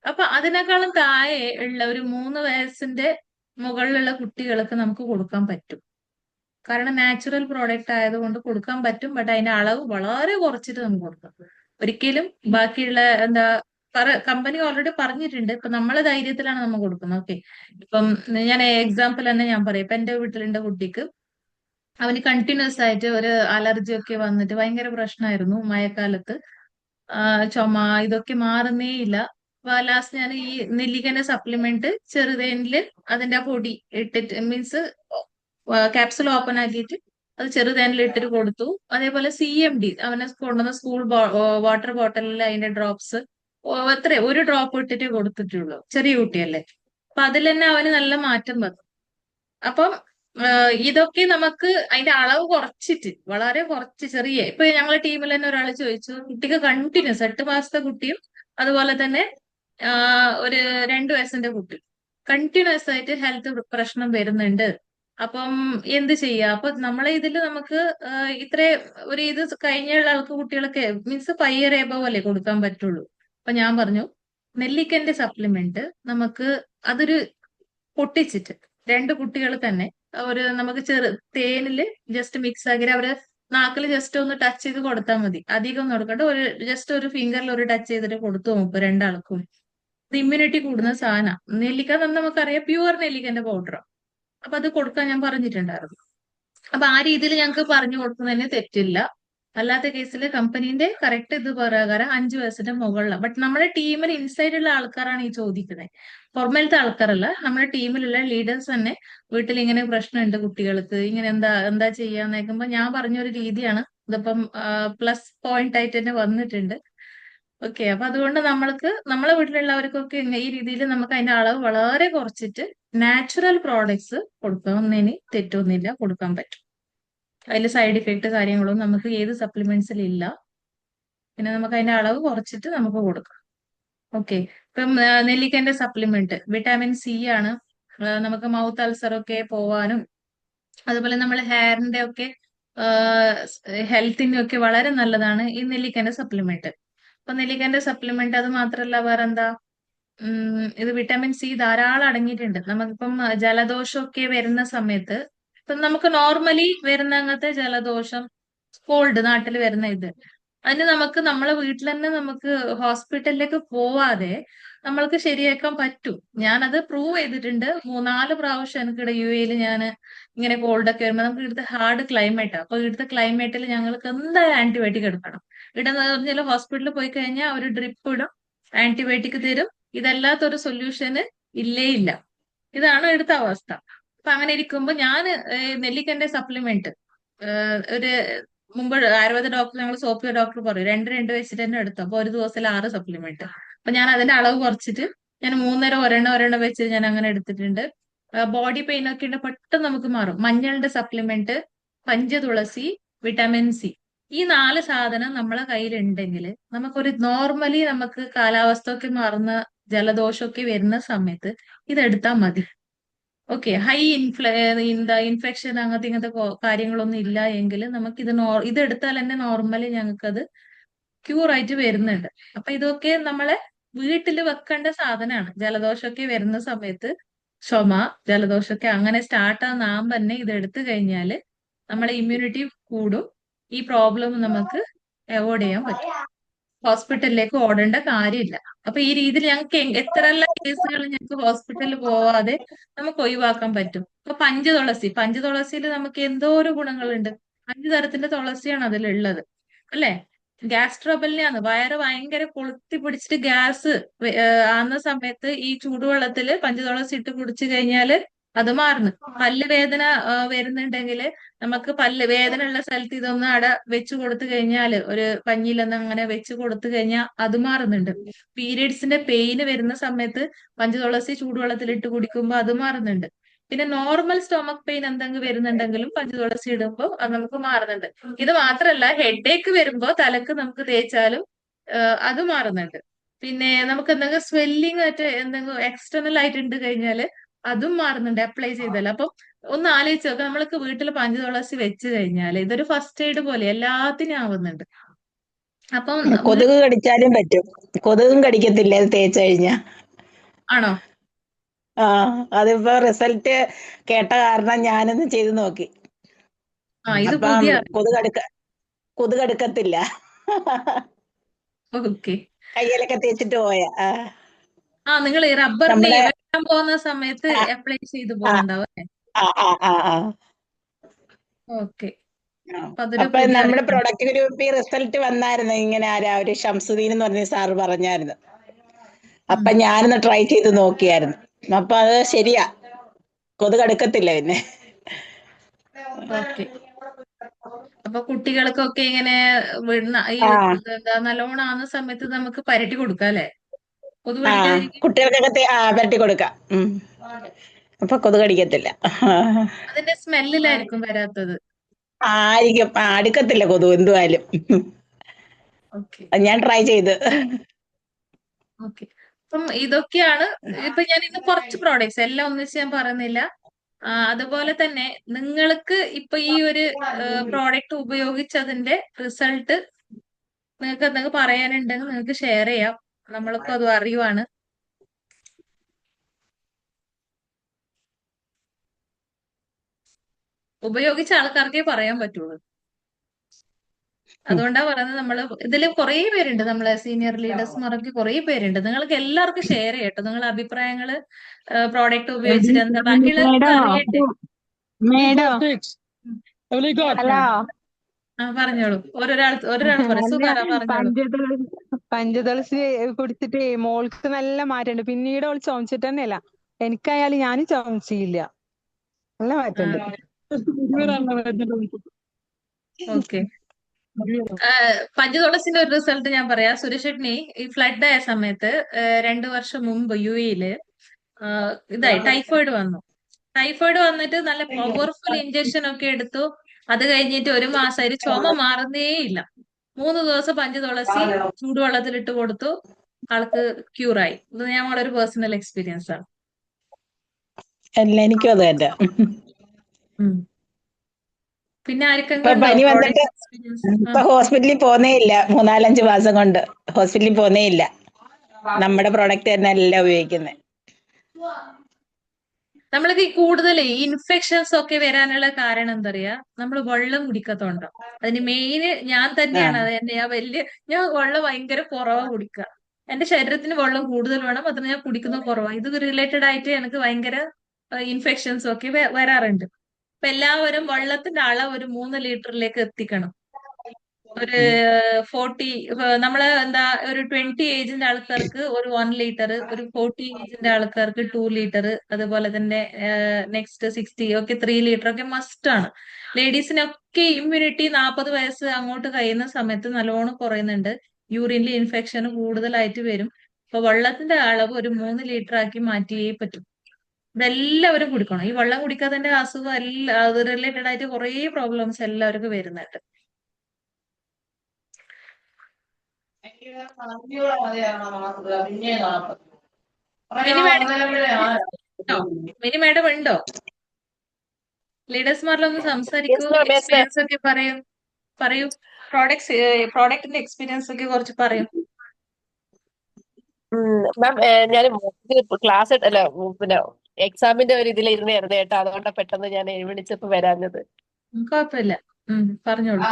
അപ്പൊ അതിനേക്കാളും താഴെ ഉള്ള ഒരു 3 വയസ്സിന്റെ മുകളിലുള്ള കുട്ടികൾക്ക് നമുക്ക് കൊടുക്കാൻ പറ്റും. കാരണം നാച്ചുറൽ പ്രോഡക്റ്റ് ആയതുകൊണ്ട് കൊടുക്കാൻ പറ്റും. ബട്ട് അതിന്റെ അളവ് വളരെ കുറച്ചിട്ട് നമുക്ക് കൊടുക്കാം. ഒരിക്കലും ബാക്കിയുള്ള കമ്പനി ഓൾറെഡി പറഞ്ഞിട്ടുണ്ട്. ഇപ്പൊ നമ്മളെ ധൈര്യത്തിലാണ് നമ്മൾ കൊടുക്കുന്നത്. ഓക്കെ. ഇപ്പം ഞാൻ എക്സാമ്പിൾ തന്നെ ഞാൻ പറയാം. ഇപ്പൊ എന്റെ വീട്ടിലുണ്ട് കുട്ടിക്ക്, അവന് കണ്ടിന്യൂസ് ആയിട്ട് ഒരു അലർജി ഒക്കെ വന്നിട്ട് ഭയങ്കര പ്രശ്നമായിരുന്നു മഴക്കാലത്ത്. ചുമ ഇതൊക്കെ മാറുന്നേ ഇല്ല. ലാസ്റ്റ് ഞാൻ ഈ നെല്ലിക്കന്റെ സപ്ലിമെന്റ് ചെറുതേനില് അതിന്റെ ആ പൊടി ഇട്ടിട്ട് മീൻസ് ക്യാപ്സുൽ ഓപ്പൺ ആക്കിയിട്ട് അത് ചെറുതേനിൽ ഇട്ടിട്ട് കൊടുത്തു. അതേപോലെ CMD അവനെ കൊണ്ടുവന്ന സ്കൂൾ വാട്ടർ ബോട്ടലിൽ അതിന്റെ ഡ്രോപ്സ് എത്ര ഒരു ഡ്രോപ്പ് ഇട്ടിട്ട് കൊടുത്തിട്ടുള്ളൂ. ചെറിയ കുട്ടിയല്ലേ. അപ്പൊ അതിൽ തന്നെ അവന് നല്ല മാറ്റം വന്നു. അപ്പം ഇതൊക്കെ നമുക്ക് അതിന്റെ അളവ് കുറച്ചിട്ട് വളരെ കുറച്ച് ചെറിയ, ഇപ്പൊ ഞങ്ങളെ ടീമിൽ തന്നെ ഒരാൾ ചോദിച്ചു, കുട്ടിക്ക് കണ്ടിന്യൂസ് 8 മാസത്തെ കുട്ടിയും അതുപോലെ തന്നെ ഒരു 2 വയസ്സിന്റെ കുട്ടി കണ്ടിന്യൂസ് ആയിട്ട് ഹെൽത്ത് പ്രശ്നം വരുന്നുണ്ട്. അപ്പം എന്ത് ചെയ്യാ? അപ്പൊ നമ്മളെ ഇതിൽ നമുക്ക് ഇത്ര ഒരു ഇത് കഴിഞ്ഞുള്ള ആൾക്ക് കുട്ടികളൊക്കെ മീൻസ് 5 ഇയർ എബവ് അല്ലേ കൊടുക്കാൻ പറ്റുള്ളൂ. അപ്പൊ ഞാൻ പറഞ്ഞു നെല്ലിക്കന്റെ സപ്ലിമെന്റ് നമുക്ക് അതൊരു പൊട്ടിച്ചിട്ട് 2 കുട്ടികൾ തന്നെ നമുക്ക് തേനില് ജസ്റ്റ് മിക്സ് ആക്കി അവര് നാക്കിൽ ജസ്റ്റ് ഒന്ന് ടച്ച് ചെയ്ത് കൊടുത്താൽ മതി. അധികം ഒന്നും കൊടുക്കണ്ട. ജസ്റ്റ് ഒരു ഫിംഗറിൽ ഒരു ടച്ച് ചെയ്തിട്ട് കൊടുത്തു നോക്കും 2 ആൾക്കും. ഇത് ഇമ്മ്യൂണിറ്റി കൂടുന്ന സാധനം. നെല്ലിക്ക എന്ന് നമുക്കറിയാം പ്യുവർ നെല്ലിക്കന്റെ പൗഡർ. അപ്പൊ അത് കൊടുക്കാൻ ഞാൻ പറഞ്ഞിട്ടുണ്ടായിരുന്നു. അപ്പൊ ആ രീതിയിൽ ഞങ്ങൾക്ക് പറഞ്ഞു കൊടുക്കുന്നതിന് തെറ്റില്ല. അല്ലാത്ത കേസിൽ കമ്പനീന്റെ കറക്റ്റ് ഇത് പ്രകാരം 5 വയസ്സിന്റെ മുകളിലാണ്. ബട്ട് നമ്മുടെ ടീമിൽ ഇൻസൈഡുള്ള ആൾക്കാരാണ് ഈ ചോദിക്കുന്നത്. പുറമേലത്തെ ആൾക്കാരല്ല. നമ്മുടെ ടീമിലുള്ള ലീഡേഴ്സ് തന്നെ വീട്ടിൽ ഇങ്ങനെ പ്രശ്നമുണ്ട് കുട്ടികൾക്ക്, ഇങ്ങനെ എന്താ ചെയ്യാന്ന് കേൾക്കുമ്പോ ഞാൻ പറഞ്ഞൊരു രീതിയാണ് ഇതിപ്പം പ്ലസ് പോയിന്റ് ആയിട്ട് തന്നെ വന്നിട്ടുണ്ട്. ഓക്കെ. അപ്പൊ അതുകൊണ്ട് നമ്മളെ വീട്ടിലുള്ളവർക്കൊക്കെ ഈ രീതിയിൽ നമുക്ക് അതിന്റെ അളവ് വളരെ കുറച്ചിട്ട് നാച്ചുറൽ പ്രോഡക്ട്സ് കൊടുക്കുന്നതിന് തെറ്റൊന്നുമില്ല, കൊടുക്കാൻ പറ്റും. അതിൽ സൈഡ് ഇഫക്റ്റ് കാര്യങ്ങളും നമുക്ക് ഏത് സപ്ലിമെന്റ്സിൽ ഇല്ല. പിന്നെ നമുക്ക് അതിന്റെ അളവ് കുറച്ചിട്ട് നമുക്ക് കൊടുക്കാം. ഓക്കെ. ഇപ്പം നെല്ലിക്കന്റെ സപ്ലിമെന്റ് വിറ്റാമിൻ C ആണ്. നമുക്ക് മൗത്ത് അൾസർ ഒക്കെ പോവാനും അതുപോലെ നമ്മളെ ഹെയറിന്റെ ഒക്കെ ഹെൽത്തിന്റെ ഒക്കെ വളരെ നല്ലതാണ് ഈ നെല്ലിക്കന്റെ സപ്ലിമെന്റ്. അപ്പൊ നെല്ലിക്കന്റെ സപ്ലിമെന്റ് അത് മാത്രല്ല വേറെന്താ, ഇത് വിറ്റാമിൻ C ധാരാളം അടങ്ങിയിട്ടുണ്ട്. നമുക്കിപ്പം ജലദോഷമൊക്കെ വരുന്ന സമയത്ത് ഇപ്പം നമുക്ക് നോർമലി വരുന്ന അങ്ങനത്തെ ജലദോഷം, കോൾഡ് നാട്ടിൽ വരുന്ന അതിന് നമുക്ക് നമ്മളെ വീട്ടിൽ തന്നെ നമുക്ക് ഹോസ്പിറ്റലിലേക്ക് പോവാതെ നമ്മൾക്ക് ശരിയാക്കാൻ പറ്റും. ഞാനത് പ്രൂവ് ചെയ്തിട്ടുണ്ട്. 3-4 പ്രാവശ്യം എനിക്കിവിടെ UAE ഞാൻ ഇങ്ങനെ കോൾഡൊക്കെ വരുമ്പോൾ നമുക്ക് ഇവിടുത്തെ ഹാർഡ് ക്ലൈമറ്റാണ്. അപ്പൊ ഇവിടുത്തെ ക്ലൈമറ്റിൽ ഞങ്ങൾക്ക് എന്തായാലും ആന്റിബയോട്ടിക് എടുക്കണം. ഇവിടെ എന്ന് പറഞ്ഞാൽ ഹോസ്പിറ്റലിൽ പോയി കഴിഞ്ഞാൽ ഒരു ഡ്രിപ്പ് ഇടും, ആന്റിബയോട്ടിക് തരും. ഇതല്ലാത്തൊരു സൊല്യൂഷന് ഇല്ലേ ഇല്ല. ഇതാണ് ഇവിടുത്തെ അവസ്ഥ. അപ്പൊ അങ്ങനെ ഇരിക്കുമ്പോ ഞാൻ നെല്ലിക്കന്റെ സപ്ലിമെന്റ് ഒരു മുമ്പ് ആയുർവേദ ഡോക്ടർ, ഞങ്ങൾ സോഫിയ ഡോക്ടർ പറയും 2 വെച്ചിട്ട് തന്നെ എടുത്തു. അപ്പൊ ഒരു ദിവസത്തിൽ 6 സപ്ലിമെന്റ്. അപ്പൊ ഞാൻ അതിന്റെ അളവ് കുറച്ചിട്ട് ഞാൻ 3 നേരം ഒരെണ്ണം വെച്ച് ഞാൻ അങ്ങനെ എടുത്തിട്ടുണ്ട്. ബോഡി പെയിൻ ഒക്കെ ഉണ്ട്, പെട്ടെന്ന് നമുക്ക് മാറും. മഞ്ഞളുടെ സപ്ലിമെന്റ്, പഞ്ചതുളസി, വിറ്റാമിൻ സി, ഈ 4 സാധനം നമ്മളെ കയ്യിലുണ്ടെങ്കിൽ നമുക്കൊരു നോർമലി നമുക്ക് കാലാവസ്ഥ ഒക്കെ മാറുന്ന ജലദോഷമൊക്കെ വരുന്ന സമയത്ത് ഇതെടുത്താൽ മതി. ഓക്കെ, ഹൈ ഇൻഫെക്ഷൻ ഇങ്ങനത്തെ കാര്യങ്ങളൊന്നും ഇല്ല എങ്കിൽ നമുക്ക് ഇതെടുത്താൽ തന്നെ നോർമലി ഞങ്ങൾക്കത് ക്യൂർ ആയിട്ട് വരുന്നുണ്ട്. അപ്പൊ ഇതൊക്കെ നമ്മളെ വീട്ടിൽ വെക്കേണ്ട സാധനമാണ്. ജലദോഷമൊക്കെ വരുന്ന സമയത്ത്, ചുമ, ജലദോഷമൊക്കെ അങ്ങനെ സ്റ്റാർട്ട് ആകുന്ന തന്നെ ഇത് എടുത്തു കഴിഞ്ഞാൽ നമ്മളെ ഇമ്മ്യൂണിറ്റി കൂടും. ഈ പ്രോബ്ലം നമുക്ക് അവോയ്ഡ് ചെയ്യാൻ പറ്റും. ഹോസ്പിറ്റലിലേക്ക് ഓടേണ്ട കാര്യമില്ല. അപ്പൊ ഈ രീതിയിൽ ഞങ്ങൾക്ക് എത്രയെല്ലാം കേസുകൾ ഞങ്ങൾക്ക് ഹോസ്പിറ്റലിൽ പോവാതെ നമുക്ക് ഒഴിവാക്കാൻ പറ്റും. ഇപ്പൊ പഞ്ചതുളസിയിൽ നമുക്ക് എന്തോരം ഗുണങ്ങളുണ്ട്. 5 തരത്തിന്റെ തുളസിയാണ് അതിലുള്ളത്, അല്ലെ? ഗ്യാസ് ട്രബിളിനെയാണ്, വയറ് ഭയങ്കര കൊളുത്തി പിടിച്ചിട്ട് ഗ്യാസ് ആകുന്ന സമയത്ത് ഈ ചൂടുവെള്ളത്തില് പഞ്ചതുളസി ഇട്ട് കുടിച്ചു കഴിഞ്ഞാല് അത് മാറുന്നു. പല്ല് വേദന വരുന്നുണ്ടെങ്കിൽ നമുക്ക് പല്ല് വേദന ഉള്ള സ്ഥലത്ത് ഇതൊന്ന് വെച്ച് കൊടുത്തു കഴിഞ്ഞാൽ, ഒരു പഞ്ഞിയിലൊന്ന് അങ്ങനെ വെച്ച് കൊടുത്തു കഴിഞ്ഞാൽ അത് മാറുന്നുണ്ട്. പീരിയഡ്സിന്റെ പെയിന് വരുന്ന സമയത്ത് പഞ്ചതുളസി ചൂടുവെള്ളത്തിൽ ഇട്ട് കുടിക്കുമ്പോൾ അത് മാറുന്നുണ്ട്. പിന്നെ നോർമൽ സ്റ്റൊമക് പെയിൻ എന്തെങ്കിലും വരുന്നുണ്ടെങ്കിലും പഞ്ചതുളസി ഇടുമ്പോൾ അത് നമുക്ക് മാറുന്നുണ്ട്. ഇത് മാത്രമല്ല, ഹെഡേക്ക് വരുമ്പോൾ തലക്ക് നമുക്ക് തേച്ചാലും അത് മാറുന്നുണ്ട്. പിന്നെ നമുക്ക് എന്തെങ്കിലും സ്വെല്ലിംഗ് ആയിട്ട് എന്തെങ്കിലും എക്സ്റ്റേണൽ ആയിട്ട് ഉണ്ട് കഴിഞ്ഞാൽ അതും മാറുന്നുണ്ട് അപ്ലൈ ചെയ്താൽ. അപ്പം ഒന്ന് ആലോചിച്ച് നോക്കാം, നമ്മൾക്ക് വീട്ടിൽ പഞ്ചതുളസി വെച്ച് കഴിഞ്ഞാൽ ഇതൊരു ഫസ്റ്റ് എയ്ഡ് പോലെ എല്ലാത്തിനും ആവുന്നുണ്ട്. അപ്പം കൊതുക് കടിച്ചാലും പറ്റും. കൊതുകും കടിക്കത്തില്ല അത് തേച്ച് കഴിഞ്ഞാ. ആണോ? ആ, അതിപ്പോ റിസൾട്ട് കേട്ട കാരണം ഞാനൊന്ന് ചെയ്ത് നോക്കി. ഇത് അപ്പം പുതിയ. കൊതുകടുക്കത്തില്ല. ഓക്കെ. കയ്യിലൊക്കെ തേച്ചിട്ട് പോയ. നിങ്ങൾ ഈ റബ്ബറിന്റെ നമ്മുടെ വെട്ടാൻ പോകുന്ന സമയത്ത് ആ, അപ്ലൈ ചെയ്ത് ആ, പോകുന്നുണ്ടാവും അല്ലേ? ആ, ആ, ആ, ആ. ഓക്കെ. ആ. അപ്പൊ അതൊരു അപ്പൊ പുതിയ നമ്മുടെ അറിവാണ്. പ്രൊഡക്റ്റ് ഗ്രൂപ്പിൽ റിസൾട്ട് വന്നായിരുന്നു. ഇങ്ങനെ ഒരു ഷംസുദ്ദീൻ എന്ന് പറഞ്ഞ സാറ് പറഞ്ഞായിരുന്നു. ഉം. അപ്പൊ ഞാനൊന്ന് ട്രൈ ചെയ്ത് നോക്കിയായിരുന്നു. അപ്പൊ അത് ശരിയാ, കൊതുകടുക്കത്തില്ല പിന്നെ. ഓക്കെ. അപ്പൊ കുട്ടികൾക്കൊക്കെ ഇങ്ങനെ ഈ ആ, എന്താ നല്ലോണം ആവുന്ന സമയത്ത് നമുക്ക് പരട്ടി കൊടുക്കാം അല്ലെ? കൊതു ആ, കടിക്കാതിരിക്കും. കുട്ടികൾക്കൊക്കെ പുരട്ടി കൊടുക്കാം. അപ്പൊ കൊതുകടിക്കത്തില്ല. അതിന്റെ സ്മെല്ലിലായിരിക്കും വരാത്തത്. ആയിരിക്കും. അടുക്കത്തില്ല കൊതു എന്തുവായാലും. ഓക്കെ. അത് ഞാൻ ട്രൈ ചെയ്ത്. ഓക്കെ. അപ്പം ഇതൊക്കെയാണ്. ഇപ്പൊ ഞാൻ ഇന്ന് കുറച്ച് പ്രോഡക്ട്സ് എല്ലാം ഒന്നിച്ച് ഞാൻ പറയുന്നില്ല. അതുപോലെ തന്നെ നിങ്ങൾക്ക് ഇപ്പൊ ഈ ഒരു പ്രോഡക്റ്റ് ഉപയോഗിച്ചതിന്റെ റിസൾട്ട് നിങ്ങൾക്ക് എന്തെങ്കിലും പറയാനുണ്ടെങ്കിൽ നിങ്ങൾക്ക് ഷെയർ ചെയ്യാം. നമ്മൾക്കും അത് അറിയുവാണ്. ഉപയോഗിച്ച ആൾക്കാർക്കേ പറയാൻ പറ്റുള്ളൂ. അതുകൊണ്ടാ പറയുന്നത്. ഇതിൽ കുറെ പേരുണ്ട്, നമ്മളെ സീനിയർ ലീഡേഴ്സ്മാരൊക്കെ കുറെ പേരുണ്ട്. നിങ്ങൾക്ക് എല്ലാവർക്കും ഷെയർ ചെയ്യട്ടോ നിങ്ങളുടെ അഭിപ്രായങ്ങള്. പ്രോഡക്റ്റ് ഉപയോഗിച്ചിട്ട് എന്താ ബാക്കിയുള്ളവർക്ക് അറിയട്ടെ. മേഡം ഉം. ഹലോ. പറഞ്ഞോളൂ. ഒരാൾ പറയും. അല്ല, സുഖാരാ, പറഞ്ഞോളൂ. പഞ്ചതുളസി കുടിച്ചിട്ട് മോൾക്ക് നല്ല മാറ്റമുണ്ട്. പിന്നീട് അവൾ ചുമച്ചിട്ട് തന്നെയല്ല. എനിക്കായാലും ഞാനും ചുമച്ചില്ല. നല്ല മാറ്റമുണ്ട്. ഓക്കെ. പഞ്ചതുളസിന്റെ ഒരു റിസൾട്ട് ഞാൻ പറയാം. സുരേഷേട്ടനെ ഈ ഫ്ലഡ് ആയ സമയത്ത് 2 വർഷം മുമ്പ് UAE-ല് ടൈഫോയിഡ് വന്നു. ടൈഫോയിഡ് വന്നിട്ട് നല്ല പവർഫുൾ ഇഞ്ചക്ഷൻ ഒക്കെ എടുത്തു. അത് കഴിഞ്ഞിട്ട് 1 മാസമായിട്ട് ചുമ മാറുന്നേ ഇല്ല. 3 ദിവസം പഞ്ചതുളസി ചൂടുവെള്ളത്തിലിട്ട് കൊടുത്തു, ആൾക്ക് ക്യൂറായി. ഇത് ഞങ്ങളുടെ ഒരു പേഴ്സണൽ എക്സ്പീരിയൻസ് ആണ്. അല്ല, എനിക്കും അത് തന്നെ. ഉം. പിന്നെ ഇപ്പൊ ആർക്കെങ്കിലും ഉണ്ടോ പനി വന്നിട്ട് പ്രോഡക്റ്റ് എക്സ്പീരിയൻസ്? ഇപ്പൊ ഹോസ്പിറ്റലിൽ പോന്നേ ഇല്ല. 4-5 മാസം കൊണ്ട് ഹോസ്പിറ്റലിൽ പോന്നേ ഇല്ല. നമ്മുടെ പ്രോഡക്റ്റ് തന്നെ എല്ലാം ഉപയോഗിക്കുന്നത്. നമ്മൾക്ക് ഈ കൂടുതൽ ഇൻഫെക്ഷൻസ് ഒക്കെ വരാനുള്ള കാരണം എന്താ പറയാ, നമ്മൾ വെള്ളം കുടിക്കാത്തോണ്ടാവും. അതിന് മെയിൻ ഞാൻ ആ, തന്നെയാണ്. അത് തന്നെ ഞാൻ വെള്ളം ഭയങ്കര കുറവാ കുടിക്കുക. എന്റെ ശരീരത്തിന് വെള്ളം കൂടുതൽ വേണം, അതിന് ഞാൻ കുടിക്കുന്നത് കുറവാണ്. ഇത് റിലേറ്റഡ് ആയിട്ട് എനിക്ക് ഭയങ്കര ഇൻഫെക്ഷൻസും ഒക്കെ വരാറുണ്ട്. അപ്പൊ എല്ലാവരും വെള്ളത്തിന്റെ അളവ് ഒരു 3 ലിറ്ററിലേക്ക് എത്തിക്കണം. ഒരു 40, നമ്മള് എന്താ, ഒരു 20 ഏജിന്റെ ആൾക്കാർക്ക് ഒരു 1 ലിറ്റർ, ഒരു 40 ഏജിന്റെ ആൾക്കാർക്ക് 2 ലിറ്റർ, അതുപോലെ തന്നെ നെക്സ്റ്റ് 60 ഒക്കെ 3 ലിറ്റർ ഒക്കെ മസ്റ്റ് ആണ്. ലേഡീസിനൊക്കെ ഇമ്മ്യൂണിറ്റി 40 വയസ്സ് അങ്ങോട്ട് കഴിയുന്ന സമയത്ത് നല്ലോണം കുറയുന്നുണ്ട്. യൂറിനിൽ ഇൻഫെക്ഷൻ കൂടുതലായിട്ട് വരും. അപ്പൊ വെള്ളത്തിന്റെ അളവ് ഒരു 3 ലിറ്റർ ആക്കി മാറ്റിയേ പറ്റും. ഇതെല്ലാവരും കുടിക്കണം. ഈ വെള്ളം കുടിക്കാത്തതിന്റെ അസുഖം എല്ലാം അത് റിലേറ്റഡ് ആയിട്ട് കുറേ പ്രോബ്ലംസ് എല്ലാവർക്കും വരുന്നുണ്ട്. മിനി മാഡം ഉണ്ടോ? മിനി മാഡം ഉണ്ടോ? ലീഡേഴ്സ്മാരിലൊന്ന് സംസാരിക്കൂ, yes ma'am, yes ma'am. Experience ഒക്കെ പറയൂ. പറയൂ, പ്രോഡക്റ്റിന്റെ എക്സ്പീരിയൻസ് ഒക്കെ കുറച്ച് പറയൂ. മാം, ഞാൻ ക്ലാസ് അല്ല, പിന്നെ എക്സാമിന്റെ ഒരു ഇതിൽ ഇരുന്നായിരുന്നു കേട്ടോ, അതുകൊണ്ടാണ് പെട്ടെന്ന് ഞാൻ വിളിച്ചപ്പോ വരാഞ്ഞത്. കുഴപ്പമില്ല, പറഞ്ഞോളൂ.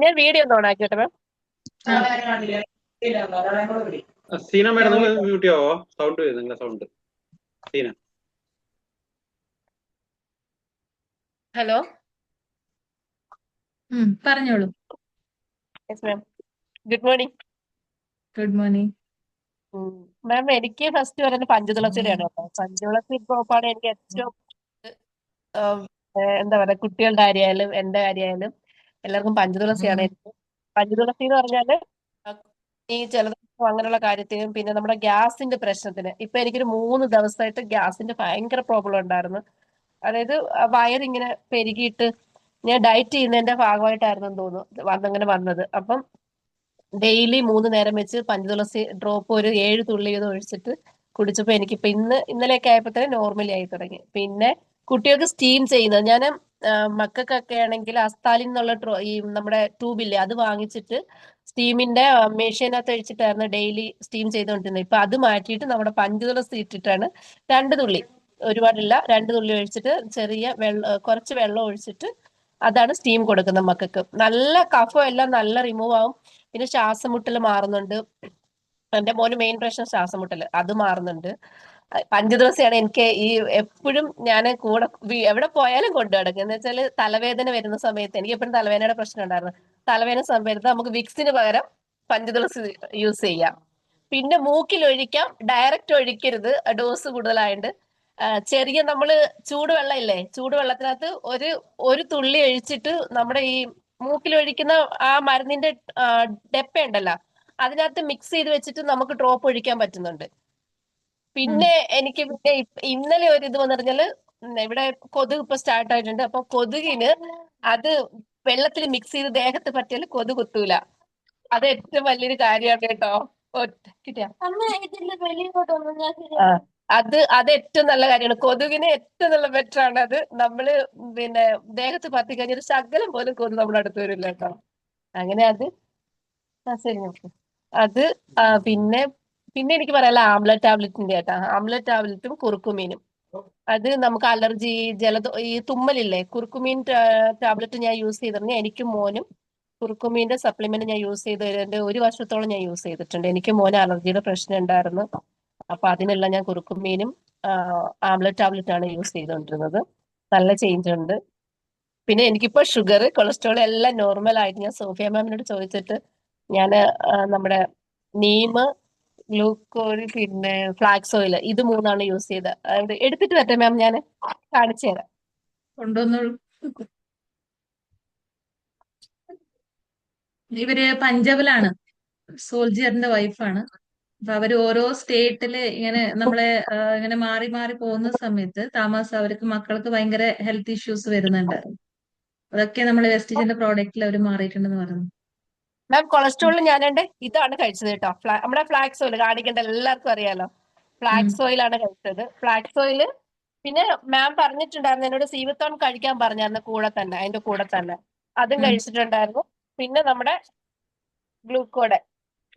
ഞാൻ വീഡിയോ ഒന്ന് ഓൺ ആക്കിയോട്ടെ മാം. സീന മാഡം നിങ്ങൾ മ്യൂട്ട് ചെയ്യാവോ? സൗണ്ട് വരുന്നു, നിങ്ങളെ സൗണ്ട്. സീന. ഹലോ. പറഞ്ഞോളൂ. Yes ma'am, good morning. Good morning. Ma'am, എനിക്ക് ഫസ്റ്റ് പറയുന്നത് പഞ്ചതുളസിയുടെയാണ് കേട്ടോ. പഞ്ചതുളസി ഡ്രോപ്പാണ് എനിക്ക് ഏറ്റവും ഉം, എന്താ പറയാ, കുട്ടികളുടെ കാര്യമായാലും എന്റെ കാര്യമായാലും എല്ലാവർക്കും പഞ്ചതുളസിയാണ് ഏറ്റവും. പഞ്ചതുളസി എന്ന് പറഞ്ഞാല് ഈ ജലദോഷം അങ്ങനെയുള്ള കാര്യത്തിനും പിന്നെ നമ്മുടെ ഗ്യാസിന്റെ പ്രശ്നത്തിന്, ഇപ്പൊ എനിക്കൊരു 3 ദിവസമായിട്ട് ഗ്യാസിന്റെ ഭയങ്കര പ്രോബ്ലം ഉണ്ടായിരുന്നു. അതായത് വയറിങ്ങനെ പെരുകിയിട്ട് ഞാൻ ഡയറ്റ് ചെയ്യുന്നതിന്റെ ഭാഗമായിട്ടായിരുന്നു തോന്നുന്നു അങ്ങനെ വന്നത്. അപ്പം ഡെയിലി 3 നേരം വെച്ച് പഞ്ചതുളസി ഡ്രോപ്പ് ഒരു 7 തുള്ളി വീതം ഒഴിച്ചിട്ട് കുടിച്ചപ്പോ എനിക്കിപ്പോ ഇന്നലെയൊക്കെ ആയപ്പോ തന്നെ നോർമലി ആയി തുടങ്ങി. പിന്നെ കുട്ടികൾക്ക് സ്റ്റീം ചെയ്യുന്നത് ഞാൻ മക്കൾക്കൊക്കെ ആണെങ്കിൽ അസ്താലിൻ എന്നുള്ള ഈ നമ്മുടെ ട്യൂബില്ലേ അത് വാങ്ങിച്ചിട്ട് സ്റ്റീമിന്റെ മെഷീനകത്ത് ഒഴിച്ചിട്ടായിരുന്നു ഡെയിലി സ്റ്റീം ചെയ്തുകൊണ്ടിരുന്നത്. ഇപ്പൊ അത് മാറ്റിയിട്ട് നമ്മുടെ പഞ്ചതുളസി ഇട്ടിട്ടാണ് 2 തുള്ളി, ഒരുപാടില്ല, 2 തുള്ളി ഒഴിച്ചിട്ട് ചെറിയ കുറച്ച് വെള്ളം ഒഴിച്ചിട്ട് അതാണ് സ്റ്റീം കൊടുക്കുന്നത് മക്കൾക്ക്. നല്ല കഫം എല്ലാം നല്ല റിമൂവ് ആവും. പിന്നെ ശ്വാസം മുട്ടൽ മാറുന്നുണ്ട്. എന്റെ മോന് മെയിൻ പ്രശ്നം ശ്വാസം മുട്ടൽ, അത് മാറുന്നുണ്ട്. പഞ്ചദിവസമാണ് എനിക്ക് ഈ എപ്പോഴും ഞാൻ കൂടെ എവിടെ പോയാലും കൊണ്ടു നടക്കുക. എന്ന് വെച്ചാൽ തലവേദന വരുന്ന സമയത്ത് എനിക്ക് എപ്പോഴും തലവേദനയുടെ പ്രശ്നം ഉണ്ടായിരുന്നു. തലവേദന സമയത്ത് നമുക്ക് വിക്സിന് പകരം പഞ്ചതുളസി യൂസ് ചെയ്യാം. പിന്നെ മൂക്കിൽ ഒഴിക്കാം, ഡയറക്റ്റ് ഒഴിക്കരുത്, ഡോസ് കൂടുതലായിട്ട്. ചെറിയ നമ്മള് ചൂടുവെള്ളം ഇല്ലേ, ചൂടുവെള്ളത്തിനകത്ത് ഒരു തുള്ളി ഒഴിച്ചിട്ട് നമ്മുടെ ഈ മൂക്കിൽ ഒഴിക്കുന്ന ആ മരുന്നിന്റെ ഡെപ്പ ഉണ്ടല്ലോ, അതിനകത്ത് മിക്സ് ചെയ്ത് വെച്ചിട്ട് നമുക്ക് ഡ്രോപ്പ് ഒഴിക്കാൻ പറ്റുന്നുണ്ട്. പിന്നെ എനിക്ക് പിന്നെ ഇന്നലെ ഒരു ഇത് വന്നു പറഞ്ഞാല് ഇവിടെ കൊതുക് ഇപ്പൊ സ്റ്റാർട്ട് ആയിട്ടുണ്ട്. അപ്പൊ കൊതുകിന് അത് വെള്ളത്തിൽ മിക്സ് ചെയ്ത് ദേഹത്ത് പറ്റിയാൽ കൊതുക് കുത്തൂല. അത് ഏറ്റവും വലിയൊരു കാര്യമാണ് കേട്ടോ. കിട്ടിയാ അത് ഏറ്റവും നല്ല കാര്യമാണ്. കൊതുകിന് ഏറ്റവും നല്ല ബെറ്റർ ആണ് അത്. നമ്മള് പിന്നെ ദേഹത്ത് പത്തി കഴിഞ്ഞൊരു ശകലം പോലും കൊതുക് നമ്മുടെ അടുത്ത് വരില്ല കേട്ടോ. അങ്ങനെ അത് ശരി നോക്ക്. അത് പിന്നെ പിന്നെ എനിക്ക് പറയാനുള്ള ആംല ടാബ്ലറ്റിന്റെ കേട്ടാ. ആംല ടാബ്ലറ്റും കുറുക്കുമീനും, അത് നമുക്ക് അലർജി ഈ തുമ്മലില്ലേ, കുറുക്കുമീൻ ടാബ്ലറ്റ് ഞാൻ യൂസ് ചെയ്തിരുന്നു. എനിക്കും മോനും കുറുക്കുമീന്റെ സപ്ലിമെന്റ് ഞാൻ യൂസ് ചെയ്തതിന്റെ 1 വർഷത്തോളം ഞാൻ യൂസ് ചെയ്തിട്ടുണ്ട്. എനിക്ക് മോന് അലർജിയുടെ പ്രശ്നം ഉണ്ടായിരുന്നു. അപ്പൊ അതിനെല്ലാം ഞാൻ കുറുക്കുമീനും ആംല ടാബ്ലറ്റ് ആണ് യൂസ് ചെയ്തുകൊണ്ടിരുന്നത്. നല്ല ചേഞ്ച് ഉണ്ട്. പിന്നെ എനിക്കിപ്പോ ഷുഗർ, കൊളസ്ട്രോൾ എല്ലാം നോർമൽ ആയിട്ട് ഞാൻ സോഫിയ മാമിനോട് ചോദിച്ചിട്ട് ഞാൻ നമ്മുടെ നീം, ഗ്ലൂക്കോൾ, പിന്നെ ഫ്ലാക്സ് ഓയിൽ, ഇത് 3ആണ് യൂസ് ചെയ്തത്. എടുത്തിട്ട് വരട്ടെ മാം, ഞാൻ കാണിച്ചു തരാം. കൊണ്ടുവന്നോളൂ. ഇവര് പഞ്ചാബിലാണ്, സോൾജിയറിന്റെ വൈഫാണ്. അപ്പൊ അവര് ഓരോ സ്റ്റേറ്റില് ഇങ്ങനെ നമ്മളെ ഇങ്ങനെ മാറി മാറി പോകുന്ന സമയത്ത് താമസം അവർക്ക് മക്കൾക്ക് ഭയങ്കര ഹെൽത്ത് ഇഷ്യൂസ് വരുന്നുണ്ട്. അതൊക്കെ നമ്മൾ വെസ്റ്റിജിന്റെ പ്രോഡക്റ്റിൽ അവർ മാറിയിട്ടുണ്ടെന്ന് പറഞ്ഞു. മാം, കൊളസ്ട്രോളിൽ ഞാനുണ്ട് ഇതാണ് കഴിച്ചത് കേട്ടോ. നമ്മുടെ ഫ്ലാക്സ് ഓയിൽ കാണിക്കേണ്ട എല്ലാവർക്കും അറിയാലോ. ഫ്ലാക്സ് ഓയിൽ ആണ് കഴിച്ചത്. ഫ്ലാക്സ് ഓയിൽ പിന്നെ മാം പറഞ്ഞിട്ടുണ്ടായിരുന്നു എന്നോട് സീവത്തോൺ കഴിക്കാൻ പറഞ്ഞായിരുന്നു കൂടെ തന്നെ, അതിന്റെ കൂടെ തന്നെ അതും കഴിച്ചിട്ടുണ്ടായിരുന്നു. പിന്നെ നമ്മുടെ ഗ്ലൂക്കോഡ്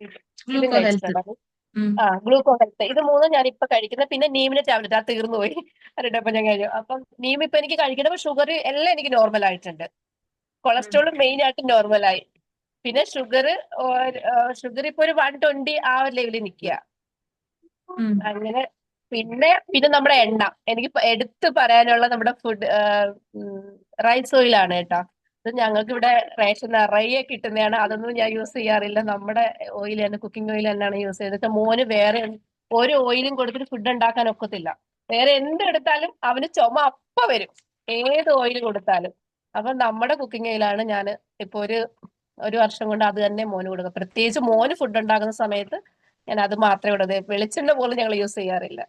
ഇതും ഗ്ലൂക്കോ ഹെൽത്ത്. കഴിച്ചിട്ടുണ്ടായിരുന്നു. ഗ്ലൂക്കോ ഹെൽത്ത്, ഇത് 3 ഞാൻ ഇപ്പൊ കഴിക്കുന്നത്. പിന്നെ നീമിന്റെ ടാബ്ലറ്റ് അത് തീർന്നു പോയി, അതിട്ടപ്പോ ഞാൻ കഴിഞ്ഞു. അപ്പം നീം ഇപ്പൊ എനിക്ക് കഴിക്കണം. ഷുഗർ എല്ലാം എനിക്ക് നോർമൽ ആയിട്ടുണ്ട്. കൊളസ്ട്രോളും മെയിൻ ആയിട്ട് നോർമലായി. പിന്നെ ഷുഗർ ഇപ്പൊ ഒരു 120 ആ ഒരു ലെവലിൽ നിൽക്കുക. ഉം. അങ്ങനെ പിന്നെ നമ്മുടെ എണ്ണ, എനിക്ക് എടുത്തു പറയാനുള്ള നമ്മുടെ ഫുഡ് റൈസ് ഓയിലാണ് കേട്ടോ. ഇത് ഞങ്ങൾക്ക് ഇവിടെ റേഷൻ നിറയെ കിട്ടുന്നതാണ്. അതൊന്നും ഞാൻ യൂസ് ചെയ്യാറില്ല. നമ്മുടെ ഓയിൽ തന്നെ, കുക്കിംഗ് ഓയിൽ തന്നെയാണ് യൂസ് ചെയ്തിട്ട്. മോന് വേറെ ഒരു ഓയിലും കൊടുത്തിട്ട് ഫുഡ് ഉണ്ടാക്കാൻ ഒക്കത്തില്ല. വേറെ എന്തെടുത്താലും അവന് ചുമ അപ്പ വരും, ഏത് ഓയിൽ കൊടുത്താലും. അപ്പൊ നമ്മുടെ കുക്കിംഗ് ഓയിലാണ് ഞാൻ ഇപ്പൊ ഒരു വർഷം കൊണ്ട് അത് തന്നെ മോന് കൊടുക്കുക. പ്രത്യേകിച്ച് മോന് ഫുഡ് ഉണ്ടാക്കുന്ന സമയത്ത് ഞാൻ അത് മാത്രമേ ഇടൂ. വെളിച്ചെണ്ണ പോലും ഞങ്ങൾ യൂസ് ചെയ്യാറില്ല.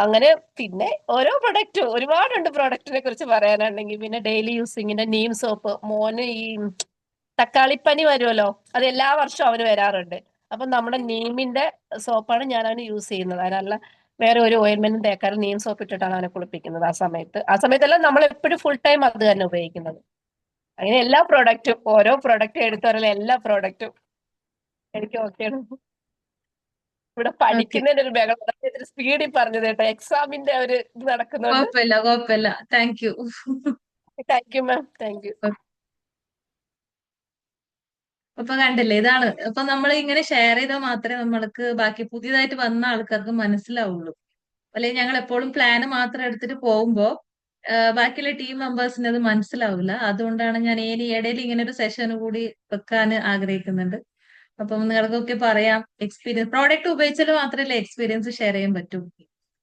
അങ്ങനെ പിന്നെ ഓരോ പ്രൊഡക്റ്റും ഒരുപാടുണ്ട്. പ്രൊഡക്റ്റിനെ കുറിച്ച് പറയാനാണെങ്കിൽ പിന്നെ ഡെയിലി യൂസിങ്ങിന്റെ നീം സോപ്പ്, മോന് ഈ തക്കാളിപ്പനി വരുമല്ലോ, അത് എല്ലാ വർഷവും അവന് വരാറുണ്ട്. അപ്പൊ നമ്മുടെ നീമിന്റെ സോപ്പാണ് ഞാൻ അവന് യൂസ് ചെയ്യുന്നത്. അതിനല്ല വേറെ ഒരു ഓയിൻമെന്റും തേക്കാറ്, നീം സോപ്പ് ഇട്ടിട്ടാണ് അവനെ കുളിപ്പിക്കുന്നത്. ആ സമയത്തെല്ലാം നമ്മൾ എപ്പോഴും ഫുൾ ടൈം അത് തന്നെ ഉപയോഗിക്കുന്നത്. അങ്ങനെ എല്ലാ പ്രോഡക്റ്റും, ഓരോ പ്രോഡക്റ്റും എടുത്തു പറയല, എല്ലാ പ്രോഡക്റ്റും എനിക്ക് ഓക്കെയാണ്. ഇവിടെ ഓക്കെ, പഠിക്കുന്നതിന്റെ ഒരു ബഹളം സ്പീഡിൽ പറഞ്ഞത് കേട്ടോ. എക്സാമിന്റെ ഒരു ഇത് നടക്കുന്നുണ്ട്. കുഴപ്പമില്ല. Thank you. Thank you ma'am, thank you. അപ്പൊ കണ്ടില്ലേ, ഇതാണ്. അപ്പൊ നമ്മൾ ഇങ്ങനെ ഷെയർ ചെയ്താൽ മാത്രമേ നമ്മൾക്ക് ബാക്കി പുതിയതായിട്ട് വന്ന ആൾക്കാർക്ക് മനസ്സിലാവുള്ളൂ. അല്ലെങ്കിൽ ഞങ്ങൾ എപ്പോഴും പ്ലാന് മാത്രം എടുത്തിട്ട് പോകുമ്പോ ബാക്കിയുള്ള ടീം മെമ്പേഴ്സിന് അത് മനസ്സിലാവില്ല. അതുകൊണ്ടാണ് ഞാൻ ഇടയിൽ ഇങ്ങനെ ഒരു സെഷൻ കൂടി വെക്കാൻ ആഗ്രഹിക്കുന്നുണ്ട്. അപ്പം നിങ്ങൾക്കൊക്കെ പറയാം, എക്സ്പീരിയൻസ് പ്രോഡക്റ്റ് ഉപയോഗിച്ചാൽ മാത്രമല്ലേ എക്സ്പീരിയൻസ് ഷെയർ ചെയ്യാൻ പറ്റൂ.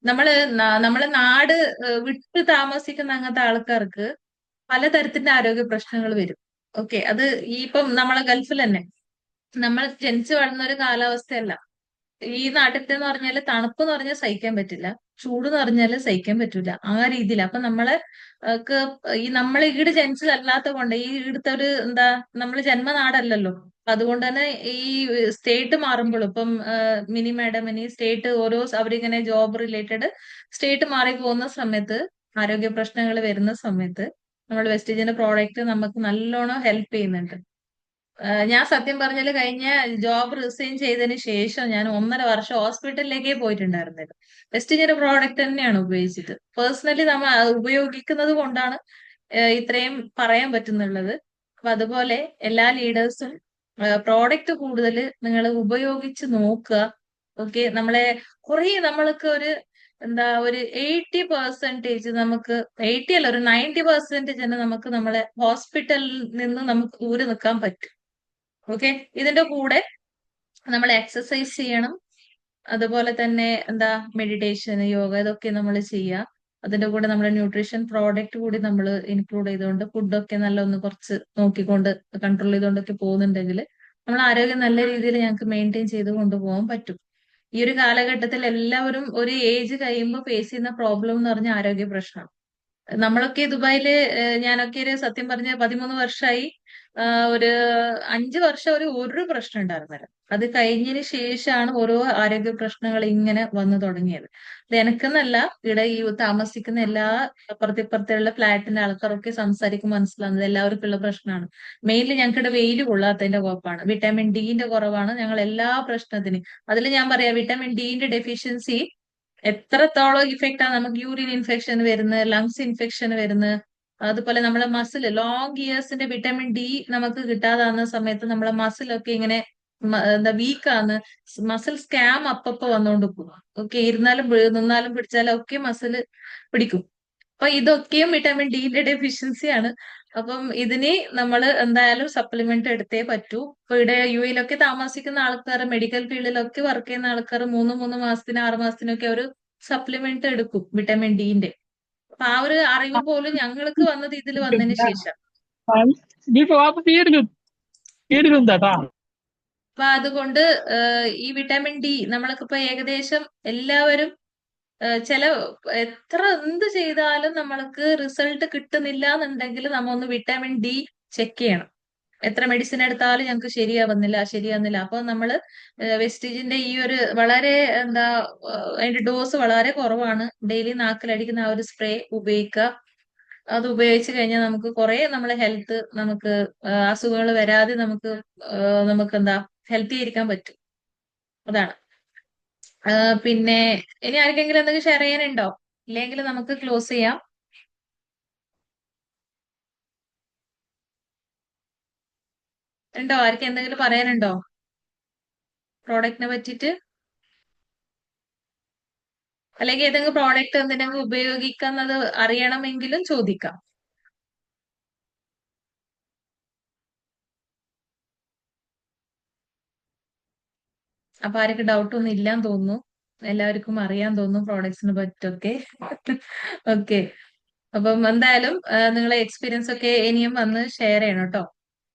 നമ്മളെ നാട് വിട്ട് താമസിക്കുന്ന അങ്ങനത്തെ ആൾക്കാർക്ക് പലതരത്തിന്റെ ആരോഗ്യ പ്രശ്നങ്ങൾ വരും. ഓക്കെ, അത് ഈ ഇപ്പം നമ്മളെ ഗൾഫിൽ തന്നെ നമ്മൾ ജനിച്ചു വളർന്ന ഒരു കാലാവസ്ഥയല്ല. ഈ നാട്ടിലത്തെ എന്ന് പറഞ്ഞാല് തണുപ്പ് എന്ന് പറഞ്ഞാൽ സഹിക്കാൻ പറ്റില്ല, ചൂട് എന്ന് പറഞ്ഞാല് സഹിക്കാൻ പറ്റൂല, ആ രീതിയിൽ. അപ്പൊ നമ്മളെ ഈട് ജനിച്ചതല്ലാത്ത കൊണ്ട്, ഈ ഇവിടുത്തെ ഒരു എന്താ, നമ്മള് ജന്മനാടല്ലല്ലോ. അപ്പൊ അതുകൊണ്ട് തന്നെ ഈ സ്റ്റേറ്റ് മാറുമ്പോഴും ഇപ്പം മിനി മാഡം ഇനി സ്റ്റേറ്റ് അവരിങ്ങനെ ജോബ് റിലേറ്റഡ് സ്റ്റേറ്റ് മാറി പോകുന്ന സമയത്ത്, ആരോഗ്യ പ്രശ്നങ്ങൾ വരുന്ന സമയത്ത് നമ്മൾ വെസ്റ്റീജിന്റെ പ്രോഡക്റ്റ് നമുക്ക് നല്ലോണം ഹെൽപ്പ് ചെയ്യുന്നുണ്ട്. ഞാൻ സത്യം പറഞ്ഞാല് കഴിഞ്ഞ ജോബ് റിസൈൻ ചെയ്തതിന് ശേഷം ഞാൻ 1.5 വർഷം ഹോസ്പിറ്റലിലേക്കേ പോയിട്ടുണ്ടായിരുന്നില്ല. വെസ്റ്റീജിന്റെ പ്രോഡക്റ്റ് തന്നെയാണ് ഉപയോഗിച്ചിട്ട്. പേഴ്സണലി നമ്മൾ അത് ഉപയോഗിക്കുന്നത് കൊണ്ടാണ് ഇത്രയും പറയാൻ പറ്റുന്നുള്ളത്. അപ്പൊ അതുപോലെ എല്ലാ ലീഡേഴ്സും പ്രോഡക്റ്റ് കൂടുതൽ നിങ്ങൾ ഉപയോഗിച്ച് നോക്കുക. ഓക്കെ, നമ്മൾക്ക് ഒരു 80% നമുക്ക്, 80 അല്ല, ഒരു 90% തന്നെ നമുക്ക് നമ്മളെ ഹോസ്പിറ്റലിൽ നിന്ന് നമുക്ക് ദൂരെ നിൽക്കാൻ പറ്റും. ഓക്കെ, ഇതിന്റെ കൂടെ നമ്മൾ എക്സസൈസ് ചെയ്യണം. അതുപോലെ തന്നെ മെഡിറ്റേഷൻ, യോഗ, ഇതൊക്കെ നമ്മൾ ചെയ്യുക. അതിന്റെ കൂടെ നമ്മുടെ ന്യൂട്രീഷൻ പ്രോഡക്റ്റ് കൂടി നമ്മൾ ഇൻക്ലൂഡ് ചെയ്തുകൊണ്ട്, ഫുഡൊക്കെ കുറച്ച് നോക്കിക്കൊണ്ട് കൺട്രോൾ ചെയ്തുകൊണ്ടൊക്കെ പോകുന്നുണ്ടെങ്കിൽ നമ്മൾ ആരോഗ്യം നല്ല രീതിയിൽ ഞങ്ങൾക്ക് മെയിൻറ്റെയിൻ ചെയ്ത് കൊണ്ടുപോകാൻ പറ്റും. ഈ ഒരു കാലഘട്ടത്തിൽ എല്ലാവരും ഒരു ഏജ് കഴിയുമ്പോൾ ഫേസ് ചെയ്യുന്ന പ്രോബ്ലം എന്ന് പറഞ്ഞാൽ ആരോഗ്യ പ്രശ്നം. നമ്മളൊക്കെ ദുബായില്, ഞാനൊക്കെ സത്യം പറഞ്ഞ 13 വർഷമായി. ഒരു 5 വർഷം ഒരു പ്രശ്നം ഉണ്ടായിരുന്നില്ല. അത് കഴിഞ്ഞതിന് ശേഷമാണ് ഓരോ ആരോഗ്യ പ്രശ്നങ്ങൾ ഇങ്ങനെ വന്നു തുടങ്ങിയത്. ഇത് എനക്കെന്നല്ല, ഇവിടെ ഈ താമസിക്കുന്ന എല്ലാ അപ്പുറത്തിപ്പുറത്തുള്ള ഫ്ലാറ്റിന്റെ ആൾക്കാരൊക്കെ സംസാരിക്കുമ്പോൾ മനസ്സിലാവുന്നത് എല്ലാവർക്കും ഉള്ള പ്രശ്നമാണ്. മെയിൻലി ഞങ്ങൾക്കിവിടെ വെയിൽ കൊള്ളാത്തതിന്റെ കുഴപ്പമാണ്, വിറ്റാമിൻ ഡിന്റെ കുറവാണ് ഞങ്ങൾ എല്ലാ പ്രശ്നത്തിനും. അതിൽ ഞാൻ പറയാം, വിറ്റാമിൻ ഡിന്റെ ഡെഫിഷ്യൻസി എത്രത്തോളം ഇഫക്റ്റ് ആണ് നമുക്ക് യൂറിൻ ഇൻഫെക്ഷൻ വരുന്നത്, ലങ്സ് ഇൻഫെക്ഷൻ വരുന്നത്. അതുപോലെ നമ്മളെ മസിൽ ലോങ് ഇയേഴ്സിന്റെ വിറ്റാമിൻ ഡി നമുക്ക് കിട്ടാതാകുന്ന സമയത്ത് നമ്മളെ മസിലൊക്കെ ഇങ്ങനെ വീക്കാന്ന്, മസിൽ സ്കാം അപ്പപ്പോ വന്നുകൊണ്ട് പോകും. ഓക്കെ, നിന്നാലും പിടിച്ചാലും ഒക്കെ മസിൽ പിടിക്കും. അപ്പൊ ഇതൊക്കെയും വിറ്റാമിൻ ഡിന്റെ ഡെഫിഷ്യൻസിയാണ്. അപ്പം ഇതിന് നമ്മൾ എന്തായാലും സപ്ലിമെന്റ് എടുത്തേ പറ്റൂ. ഇപ്പൊ ഇവിടെ യുഎയിലൊക്കെ താമസിക്കുന്ന ആൾക്കാർ, മെഡിക്കൽ ഫീൽഡിലൊക്കെ വർക്ക് ചെയ്യുന്ന ആൾക്കാർ 3 മാസത്തിന് 6 മാസത്തിനൊക്കെ ഒരു സപ്ലിമെന്റ് എടുക്കും വിറ്റാമിൻ ഡിന്റെ. അപ്പൊ ആ ഒരു അറിവ് പോലും ഞങ്ങൾക്ക് വന്നത് ഇതിൽ വന്നതിന് ശേഷം. അപ്പൊ അതുകൊണ്ട് ഈ വിറ്റാമിൻ ഡി നമ്മൾക്കിപ്പോ ഏകദേശം എല്ലാവരും എന്ത് ചെയ്താലും നമ്മൾക്ക് റിസൾട്ട് കിട്ടുന്നില്ല എന്നുണ്ടെങ്കിൽ നമ്മ ഒന്ന് വിറ്റാമിൻ ഡി ചെക്ക് ചെയ്യണം. എത്ര മെഡിസിൻ എടുത്താലും ഞങ്ങൾക്ക് ശരിയാവുന്നില്ല. അപ്പൊ നമ്മള് വെസ്റ്റീജിന്റെ ഈ ഒരു വളരെ അതിന്റെ ഡോസ് വളരെ കുറവാണ്. ഡെയിലി നാക്കിലടിക്കുന്ന ആ ഒരു സ്പ്രേ ഉപയോഗിക്കുക. അത് ഉപയോഗിച്ച് കഴിഞ്ഞാൽ നമുക്ക് കുറെ നമ്മളെ ഹെൽത്ത്, നമുക്ക് അസുഖങ്ങൾ വരാതെ നമുക്ക് ഹെൽത്തി ആയിരിക്കാൻ പറ്റും. അതാണ്. പിന്നെ ഇനി ആർക്കെങ്കിലും എന്തെങ്കിലും ഷെയർ ചെയ്യാനുണ്ടോ? ഇല്ലെങ്കിൽ നമുക്ക് ക്ലോസ് ചെയ്യാം. ഉണ്ടോ? ആർക്കും എന്തെങ്കിലും പറയാനുണ്ടോ പ്രോഡക്റ്റിനെ പറ്റിയിട്ട്? അല്ലെങ്കിൽ ഏതെങ്കിലും പ്രോഡക്റ്റ് എന്തിനെങ്കിലും ഉപയോഗിക്കുന്നത് അറിയണമെങ്കിലും ചോദിക്കാം. അപ്പൊ ആർക്ക് ഡൗട്ട് ഒന്നും ഇല്ലാന്ന് തോന്നുന്നു. എല്ലാവർക്കും അറിയാൻ തോന്നുന്നു പ്രോഡക്ട്സിനെ പറ്റൊക്കെ. ഓക്കെ. അപ്പം എന്തായാലും നിങ്ങളെ എക്സ്പീരിയൻസ് ഒക്കെ ഇനിയും വന്ന് ഷെയർ ചെയ്യണം കേട്ടോ.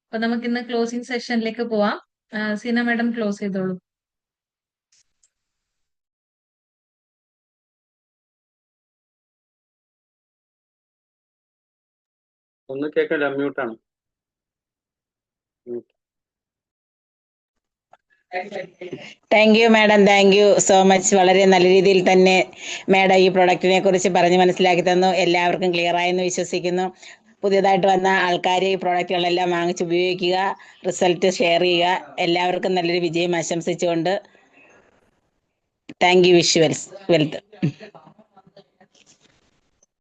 അപ്പൊ നമുക്ക് ഇന്ന് ക്ലോസിംഗ് സെഷനിലേക്ക് പോവാം. സീന മാഡം ക്ലോസ് ചെയ്തോളൂ. ഒന്ന് കേൾക്കണ്ട, മ്യൂട്ടാണ്. Thank you madam, thank you so much. വളരെ നല്ല രീതിയിൽ തന്നെ മാഡം ഈ പ്രൊഡക്റ്റിനെ കുറിച്ച് പറഞ്ഞ് മനസ്സിലാക്കി തന്നു. എല്ലാവർക്കും ക്ലിയർ ആയെന്ന് വിശ്വസിക്കുന്നു. പുതിയതായിട്ട് വന്ന ആൾക്കാർ ഈ പ്രോഡക്റ്റുകളെല്ലാം വാങ്ങിച്ച് ഉപയോഗിക്കുക, റിസൾട്ട് ഷെയർ ചെയ്യുക. എല്ലാവർക്കും നല്ലൊരു വിജയം ആശംസിച്ചുകൊണ്ട് താങ്ക് യു. Wish wealth.